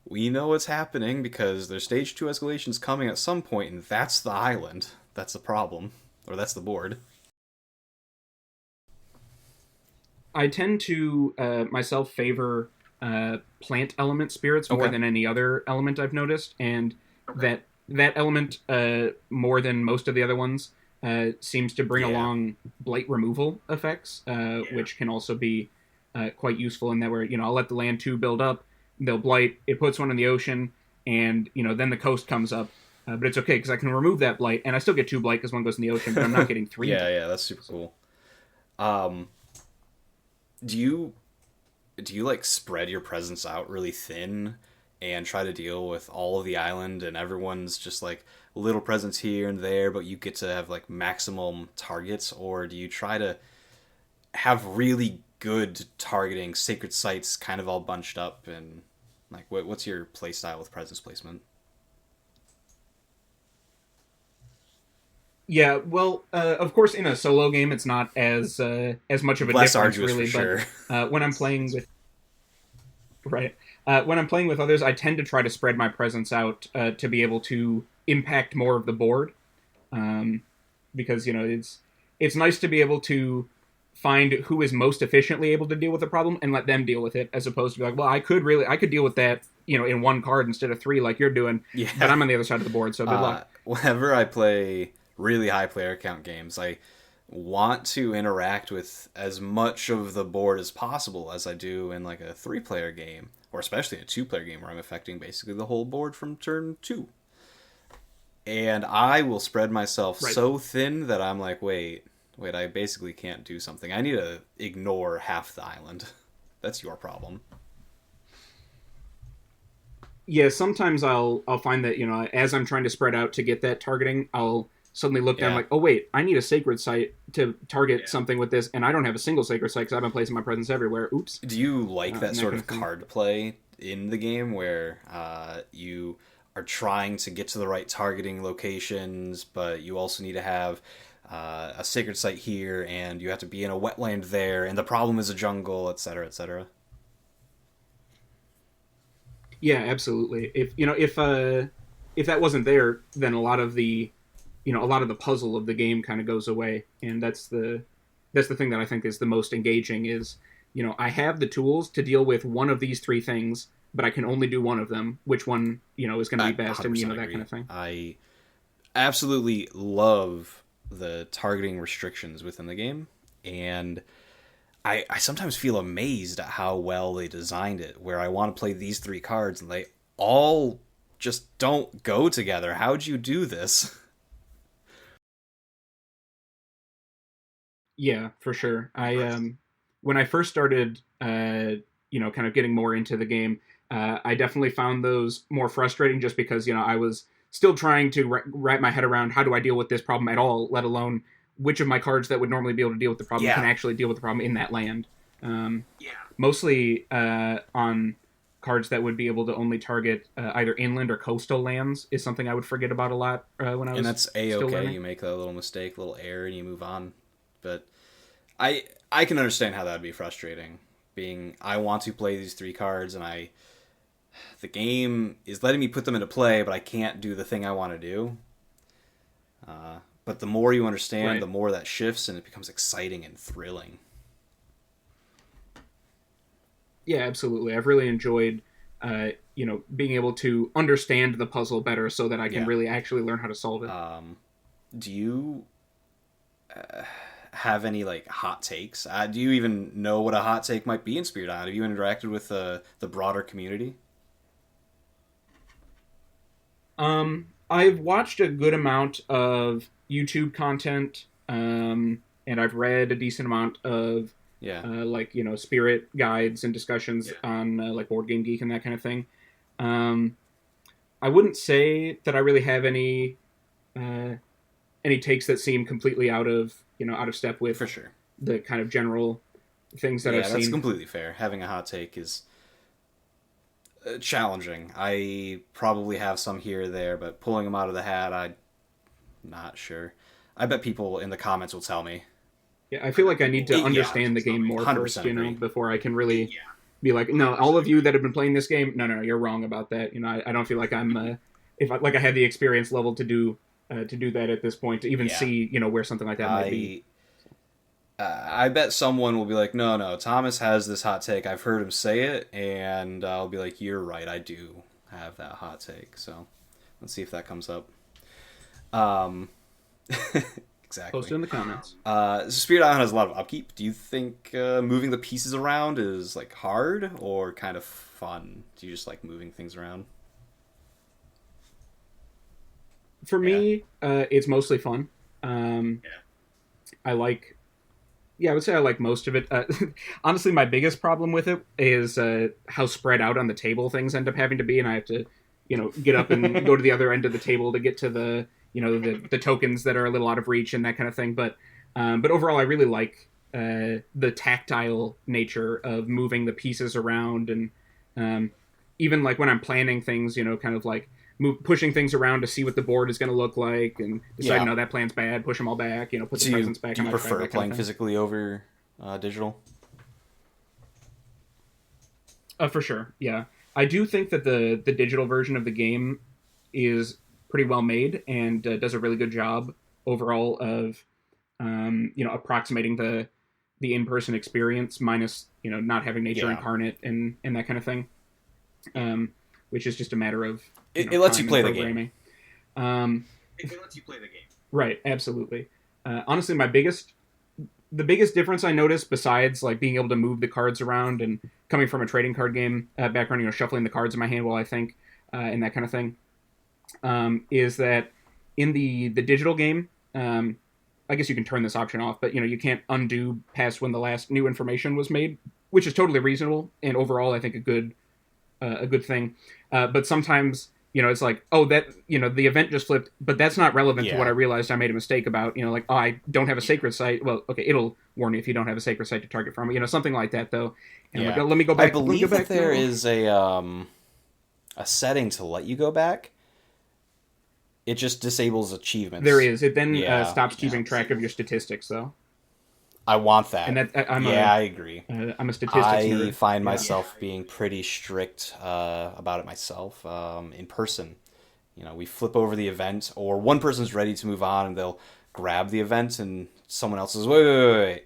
we know what's happening because there's stage 2 escalations coming at some point, and that's the island. That's the problem. Or that's the board. I tend to myself favor plant element spirits more than any other element I've noticed, and that element more than most of the other ones seems to bring along blight removal effects, which can also be quite useful in that where I'll let the land 2 build up, they'll blight, it puts one in the ocean, and then the coast comes up. But it's okay because I can remove that blight, and I still get 2 blight because one goes in the ocean, but I'm not getting 3. Yeah, that's super cool. Do you like spread your presence out really thin and try to deal with all of the island, and everyone's just like little presence here and there, but you get to have like maximum targets? Or do you try to have really good targeting, sacred sites kind of all bunched up, and like what's your play style with presence placement? Yeah, well, of course, in a solo game, it's not as much of a Less difference, arduous really. for sure. But when I'm playing with right, when I'm playing with others, I tend to try to spread my presence out to be able to impact more of the board. Um, because it's nice to be able to find who is most efficiently able to deal with the problem and let them deal with it, as opposed to be like, well, I could deal with that, in one card instead of three, like you're doing. But Yeah. I'm on the other side of the board, so good luck. Whenever I play really high player count games, I want to interact with as much of the board as possible as I do in like a 3-player game, or especially a 2-player game where I'm affecting basically the whole board from turn 2. And I will spread myself Right. so thin that I'm like, wait, I basically can't do something. I need to ignore half the island. That's your problem. Yeah, sometimes I'll find that as I'm trying to spread out to get that targeting, I'll suddenly look down Yeah. like, oh wait, I need a sacred site to target something with this, and I don't have a single sacred site because I've been placing my presence everywhere. Oops. Do you like that And that sort kind of of thing. card play in the game where you are trying to get to the right targeting locations, but you also need to have a sacred site here, and you have to be in a wetland there, and the problem is a jungle, etc., etc.? Yeah, absolutely. If that wasn't there, then a lot of the puzzle of the game kind of goes away, and that's the thing that I think is the most engaging is, I have the tools to deal with one of these three things, but I can only do one of them. Which one, is going to I be best, and 100% that kind agree. of thing. I absolutely love the targeting restrictions within the game, and I sometimes feel amazed at how well they designed it, where I want to play these 3 cards and they all just don't go together. How'd you do this? Yeah, for sure. When I first started, kind of getting more into the game, I definitely found those more frustrating, just because I was still trying to wrap my head around how do I deal with this problem at all, let alone which of my cards that would normally be able to deal with the problem can Yeah. actually deal with the problem in that land. Um, Mostly on cards that would be able to only target either inland or coastal lands is something I would forget about a lot when I And was that's still a-okay. learning. You make a little mistake, a little error, and you move on. But I can understand how that would be frustrating. Being I want to play these 3 cards, and the game is letting me put them into play, but I can't do the thing I want to do. But the more you understand, Right. the more that shifts, and it becomes exciting and thrilling. Yeah, absolutely. I've really enjoyed, being able to understand the puzzle better so that I can Yeah. really actually learn how to solve it. Do you have any like hot takes? Do you even know what a hot take might be in Spirit Island? Have you interacted with the broader community? I've watched a good amount of YouTube content, and I've read a decent amount of Yeah. spirit guides and discussions on like Board Game Geek and that kind of thing. Um, I wouldn't say that I really have uh, any takes that seem completely out of step For with sure. the kind of general things that I've Yeah, that's seen. completely fair. Having a hot take is challenging. I probably have some here or there, but pulling them out of the hat, I'm not sure. I bet people in the comments will tell me. Yeah, I feel like I need to Yeah, understand the game more first, 100% agree. before I can really be like, no, all of you that have been playing this game, no, you're wrong about that. I don't feel like I'm if I, like I had the experience level to do that at this point to even Yeah. see where something like that might be. I bet someone will be like, no, no, Thomas has this hot take. I've heard him say it, and I'll be like, you're right. I do have that hot take. So let's see if that comes up. Um, Post exactly. it in the comments. Spirit Island has a lot of upkeep. Do you think moving the pieces around is like hard or kind of fun? Do you just like moving things around? For Yeah. me, it's mostly fun. I like Yeah, I would say I like most of it. Honestly, my biggest problem with it is how spread out on the table things end up having to be, and I have to, get up and go to the other end of the table to get to the tokens that are a little out of reach and that kind of thing. But overall, I really like the tactile nature of moving the pieces around, and even like when I'm planning things, kind of like pushing things around to see what the board is going to look like, and decide, no, that plan's bad, push them all back, put the presents back. Do you prefer playing physically over digital? For sure, yeah. I do think that the digital version of the game is pretty well made and does a really good job overall of approximating the in-person experience, minus not having nature incarnate and that kind of thing, which is just a matter of it lets you play the game. It lets you play the game, right? Absolutely. Honestly, the biggest difference I noticed, besides like being able to move the cards around and coming from a trading card game background, shuffling the cards in my hand while I think and that kind of thing, is that in the digital game, I guess you can turn this option off, but you can't undo past when the last new information was made, which is totally reasonable and overall I think a good thing. But sometimes it's like, oh, that the event just flipped, but that's not relevant to what I realized I made a mistake about. Like, oh, I don't have a sacred site. Well, okay, it'll warn you if you don't have a sacred site to target from. Something like that though. And I'm like, oh, let me go back. I believe that there is a setting to let you go back. It just disables achievements. There is. It then stops keeping track of your statistics, though. I want that. And I agree. I'm a statistics nerd. I find myself being pretty strict about it myself in person. We flip over the event, or one person's ready to move on, and they'll grab the event, and someone else is, wait.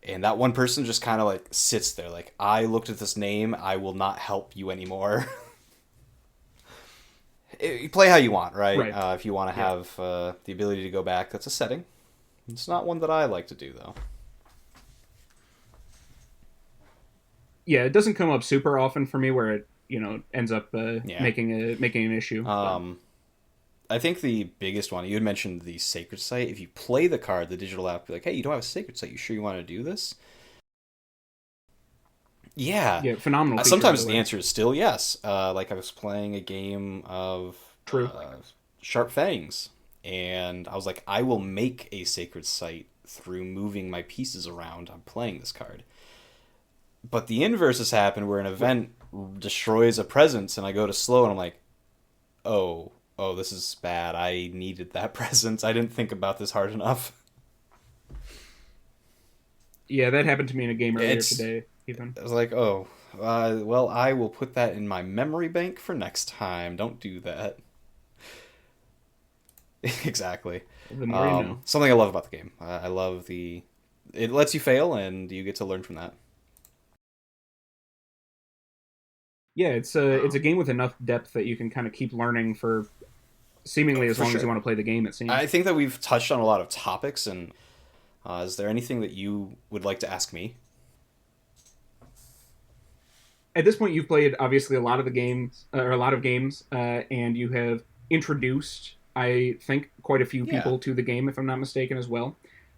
And that one person just kind of like sits there like, I looked at this name, I will not help you anymore. You play how you want, right? If you want to have the ability to go back, that's a setting. It's not one that I like to do, though. Yeah, it doesn't come up super often for me where it, ends up making an issue. I think the biggest one, you had mentioned the sacred site. If you play the card, the digital app, be like, hey, you don't have a sacred site. You sure you want to do this? Yeah. Yeah, phenomenal feature, sometimes the answer is still yes. Like I was playing a game of Sharp Fangs, and I was like, I will make a sacred site through moving my pieces around. I'm playing this card. But the inverse has happened where an event destroys a presence, and I go to slow, and I'm like, oh, this is bad. I needed that presence. I didn't think about this hard enough. Yeah, that happened to me in a game earlier today. Even. I was like, well, I will put that in my memory bank for next time. Don't do that. Exactly. The more you know. Something I love about the game. I love it lets you fail, and you get to learn from that. Yeah, it's a game with enough depth that you can kind of keep learning for seemingly as long as you want to play the game, it seems. I think that we've touched on a lot of topics, and is there anything that you would like to ask me? At this point, you've played obviously a lot of games, and you have introduced, I think, quite a few people to the game, if I'm not mistaken, as well.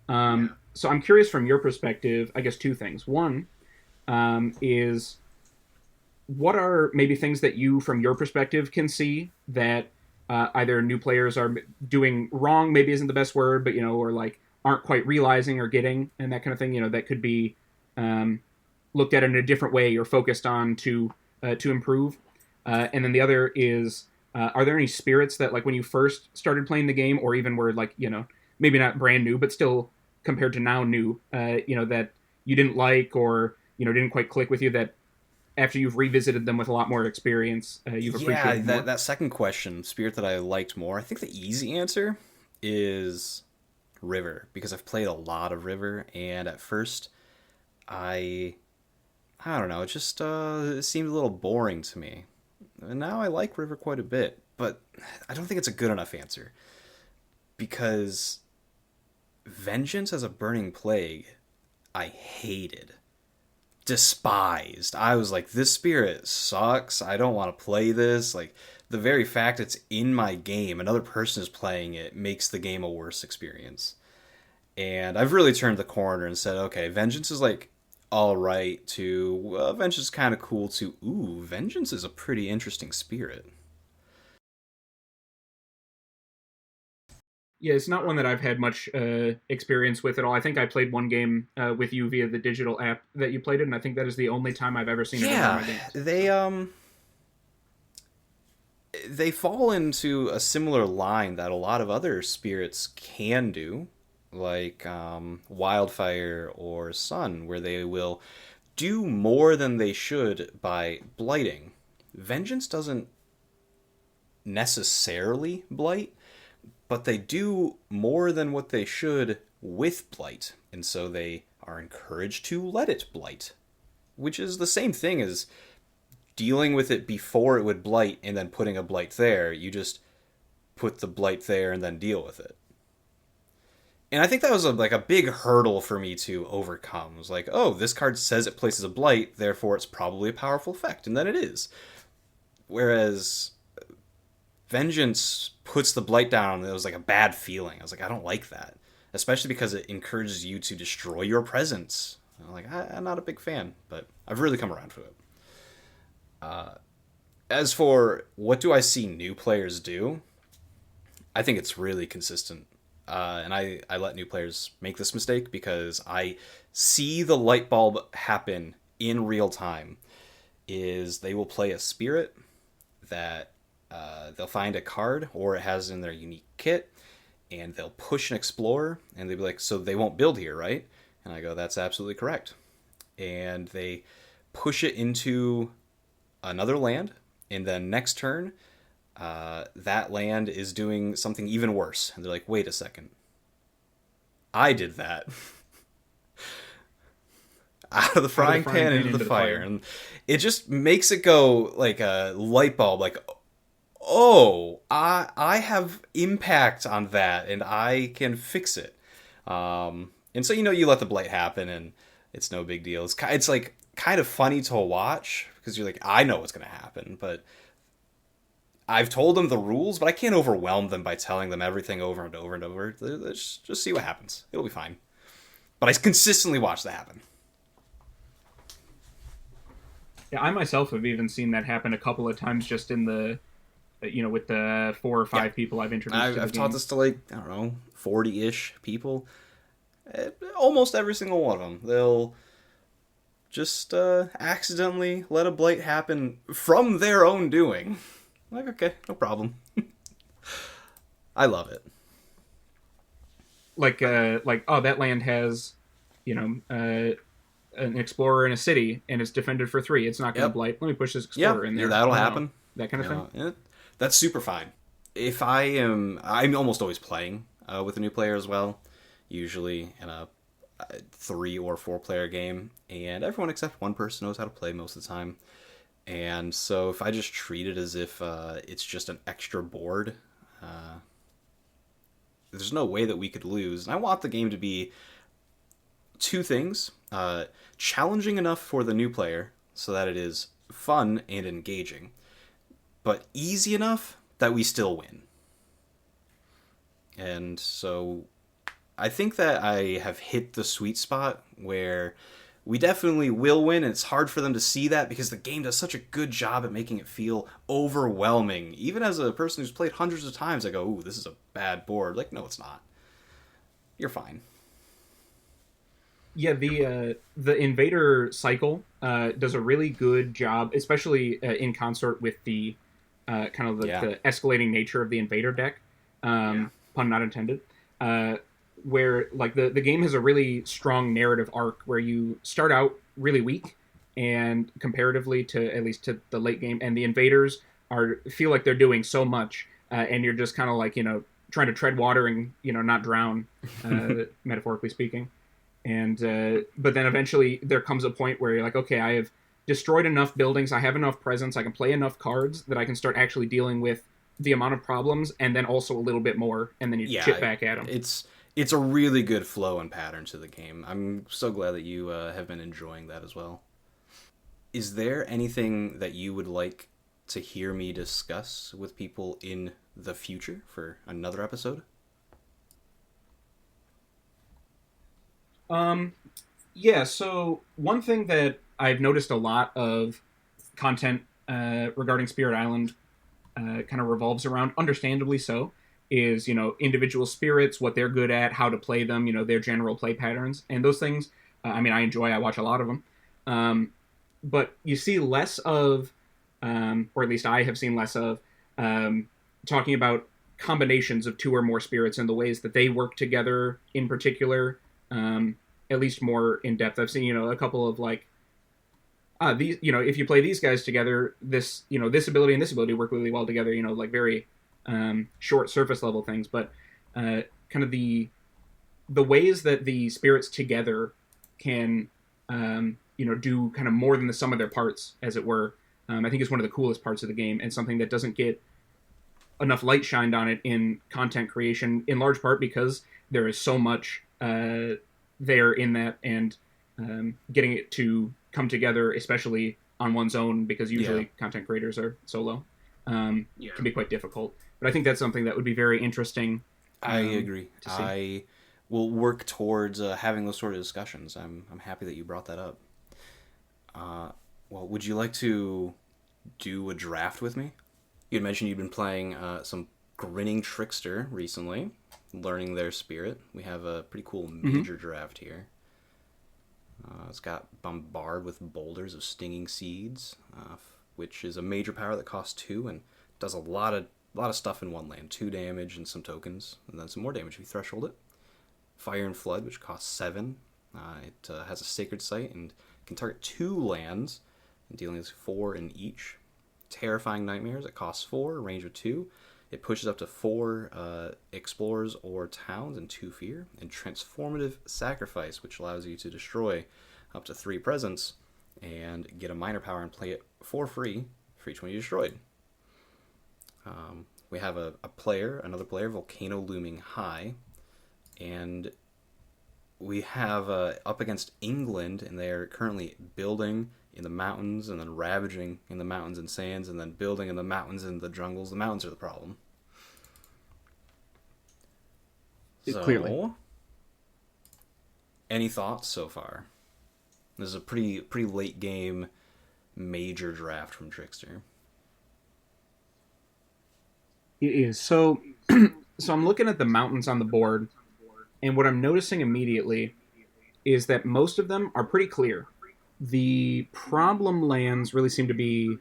So I'm curious from your perspective, I guess two things. One is, what are maybe things that you, from your perspective, can see that either new players are doing wrong, maybe isn't the best word, but, or like aren't quite realizing or getting, and that kind of thing, that could be looked at in a different way or focused on to improve. And then the other is, are there any spirits that, like, when you first started playing the game, or even were, like, maybe not brand new, but still compared to now new, that you didn't like, or, didn't quite click with you, that after you've revisited them with a lot more experience, you've appreciated more? That second question, spirit that I liked more, I think the easy answer is River, because I've played a lot of River, and at first I don't know, it just it seemed a little boring to me. And now I like River quite a bit, but I don't think it's a good enough answer. Because Vengeance as a Burning Plague, I hated. Despised. I was like, this spirit sucks. I don't want to play this. Like, the very fact it's in my game, another person is playing it, makes the game a worse experience. And I've really turned the corner and said, okay, vengeance is like all right to, well, vengeance is kind of cool to, ooh, vengeance is a pretty interesting spirit. Yeah, it's not one that I've had much experience with at all. I think I played one game with you via the digital app that you played it, and I think that is the only time I've ever seen it in one of my Yeah, games. they fall into a similar line that a lot of other spirits can do, like wildfire or sun, where they will do more than they should by blighting. Vengeance doesn't necessarily blight, but they do more than what they should with blight, and so they are encouraged to let it blight, which is the same thing as dealing with it before it would blight and then putting a blight there. You just put the blight there and then deal with it. And I think that was like a big hurdle for me to overcome. It was like, oh, this card says it places a blight, therefore it's probably a powerful effect, and then it is. Whereas vengeance puts the blight down, and it was like a bad feeling. I was like, I don't like that, especially because it encourages you to destroy your presence. I'm like, I'm not a big fan, but I've really come around to it. As for what do I see new players do, I think it's really consistent. And I let new players make this mistake because I see the light bulb happen in real time. Is they will play a spirit that they'll find a card or it has in their unique kit, and they'll push an explorer, and they'll be like, so they won't build here, right? And I go, that's absolutely correct. And they push it into another land, and then next turn, that land is doing something even worse. And they're like, wait a second. I did that. Out of the frying pan into the fire. And it just makes it go like a light bulb, like, oh, I have impact on that, and I can fix it. And so, you let the blight happen, and it's no big deal. It's like kind of funny to watch, because you're like, I know what's going to happen, but I've told them the rules, but I can't overwhelm them by telling them everything over and over and over. Let's just see what happens. It'll be fine. But I consistently watch that happen. Yeah, I myself have even seen that happen a couple of times just in the, with the 4 or 5 people I've introduced to the I've game. taught this to, like, I don't know, 40-ish people. Almost every single one of them. They'll just accidentally let a blight happen from their own doing. Like, okay, no problem. I love it. Like, oh, that land has, an explorer in a city, and it's defended for 3. It's not going to blight. Let me push this explorer in there. That'll happen. That kind of thing. That's super fine. I'm almost always playing with a new player as well, usually in a 3 or 4 player game, and everyone except one person knows how to play most of the time. And so if I just treat it as if it's just an extra board, there's no way that we could lose. And I want the game to be 2 things. Challenging enough for the new player so that it is fun and engaging, but easy enough that we still win. And so I think that I have hit the sweet spot where we definitely will win, and it's hard for them to see that because the game does such a good job at making it feel overwhelming. Even as a person who's played hundreds of times, I go, ooh, this is a bad board. Like, no, it's not. You're fine. Yeah, the invader cycle does a really good job, especially in consort with the kind of the escalating nature of the invader deck. Pun not intended. Where like the game has a really strong narrative arc where you start out really weak and comparatively to at least to the late game, and the invaders feel like they're doing so much, and you're just kind of like trying to tread water and not drown, metaphorically speaking. And but then eventually there comes a point where you're like, okay, I have destroyed enough buildings, I have enough presence, I can play enough cards that I can start actually dealing with the amount of problems, and then also a little bit more, and then you chip back at them. It's a really good flow and pattern to the game. I'm so glad that you have been enjoying that as well. Is there anything that you would like to hear me discuss with people in the future for another episode? Um, yeah. So one thing that I've noticed a lot of content regarding Spirit Island kind of revolves around, understandably so, is individual spirits, what they're good at, how to play them, their general play patterns, and those things. I mean, I watch a lot of them, but you see less of, or at least I have seen less of, talking about combinations of two or more spirits and the ways that they work together in particular. At least more in depth. I've seen a couple of like these, if you play these guys together, this this ability and this ability work really well together. Like very short surface level things, but kind of the ways that the spirits together can do kind of more than the sum of their parts, as it were. I think is one of the coolest parts of the game, and something that doesn't get enough light shined on it in content creation, in large part because there is so much there in that, and getting it to come together, especially on one's own, because usually content creators are solo, can be quite difficult. But I think that's something that would be very interesting. I agree. I will work towards having those sort of discussions. I'm happy that you brought that up. Well, would you like to do a draft with me? You had mentioned you'd been playing some Grinning Trickster recently, learning their spirit. We have a pretty cool major draft here. It's got Bombard with Boulders of Stinging Seeds, which is a major power that costs 2 and does a lot of stuff in one land. 2 damage and some tokens, and then some more damage if you threshold it. Fire and Flood, which costs 7. It has a Sacred Site and can target 2 lands, and dealing with 4 in each. Terrifying Nightmares, it costs 4, range of 2. It pushes up to 4 explorers or towns and 2 fear. And Transformative Sacrifice, which allows you to destroy up to 3 presence and get a minor power and play it for free for each one you destroyed. We have another player, Volcano Looming High, and we have up against England, and they're currently building in the mountains and then ravaging in the mountains and sands and then building in the mountains and the jungles. The mountains are the problem. Clearly. Any thoughts so far? This is a pretty late game major draft from Trickster. It is. So I'm looking at the mountains on the board, and what I'm noticing immediately is that most of them are pretty clear. The problem lands really seem to be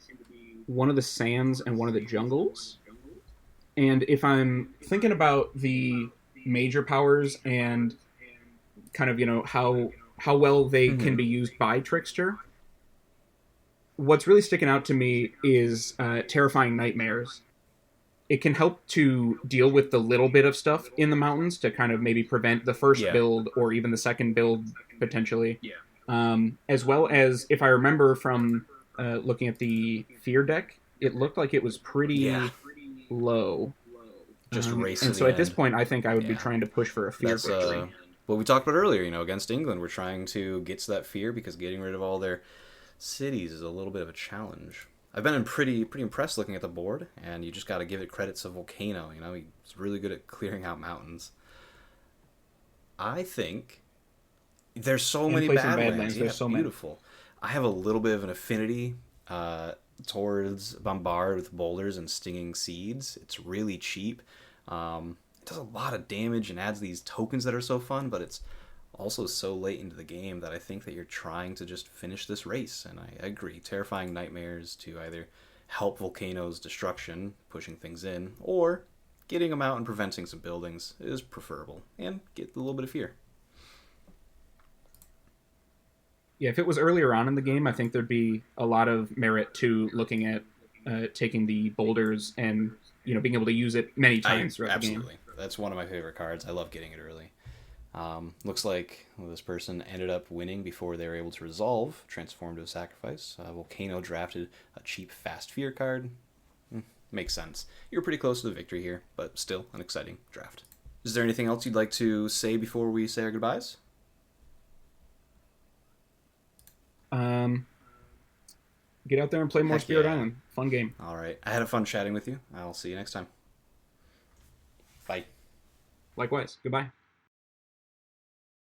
one of the sands and one of the jungles. And if I'm thinking about the major powers and kind of, how well they can be used by Trickster, what's really sticking out to me is Terrifying Nightmares. It can help to deal with the little bit of stuff in the mountains to kind of maybe prevent the first build or even the second build, potentially. As well as, if I remember from looking at the Fear deck, it looked like it was pretty low. Just race and so at this point, I think I would be trying to push for a Fear victory. What we talked about earlier, against England, we're trying to get to that Fear because getting rid of all their cities is a little bit of a challenge. I've been pretty impressed looking at the board, and you just got to give it credit to Volcano. He's really good at clearing out mountains. I think there's so many Badlands. There's so beautiful. Many. I have a little bit of an affinity towards Bombard with Boulders and Stinging Seeds. It's really cheap. It does a lot of damage and adds these tokens that are so fun, but it's also so late into the game that I think that you're trying to just finish this race, and I agree. Terrifying Nightmares to either help Volcano's destruction, pushing things in, or getting them out and preventing some buildings is preferable, and get a little bit of fear. Yeah, if it was earlier on in the game, I think there'd be a lot of merit to looking at taking the boulders and being able to use it many times throughout the game. Absolutely. That's one of my favorite cards. I love getting it early. Looks like this person ended up winning before they were able to resolve Transformative Sacrifice. Volcano drafted a cheap Fast Fear card. Makes sense. You're pretty close to the victory here, but still an exciting draft. Is there anything else you'd like to say before we say our goodbyes? Get out there and play more Spirit Island. Fun game. All right. I had a fun chatting with you. I'll see you next time. Bye. Likewise. Goodbye.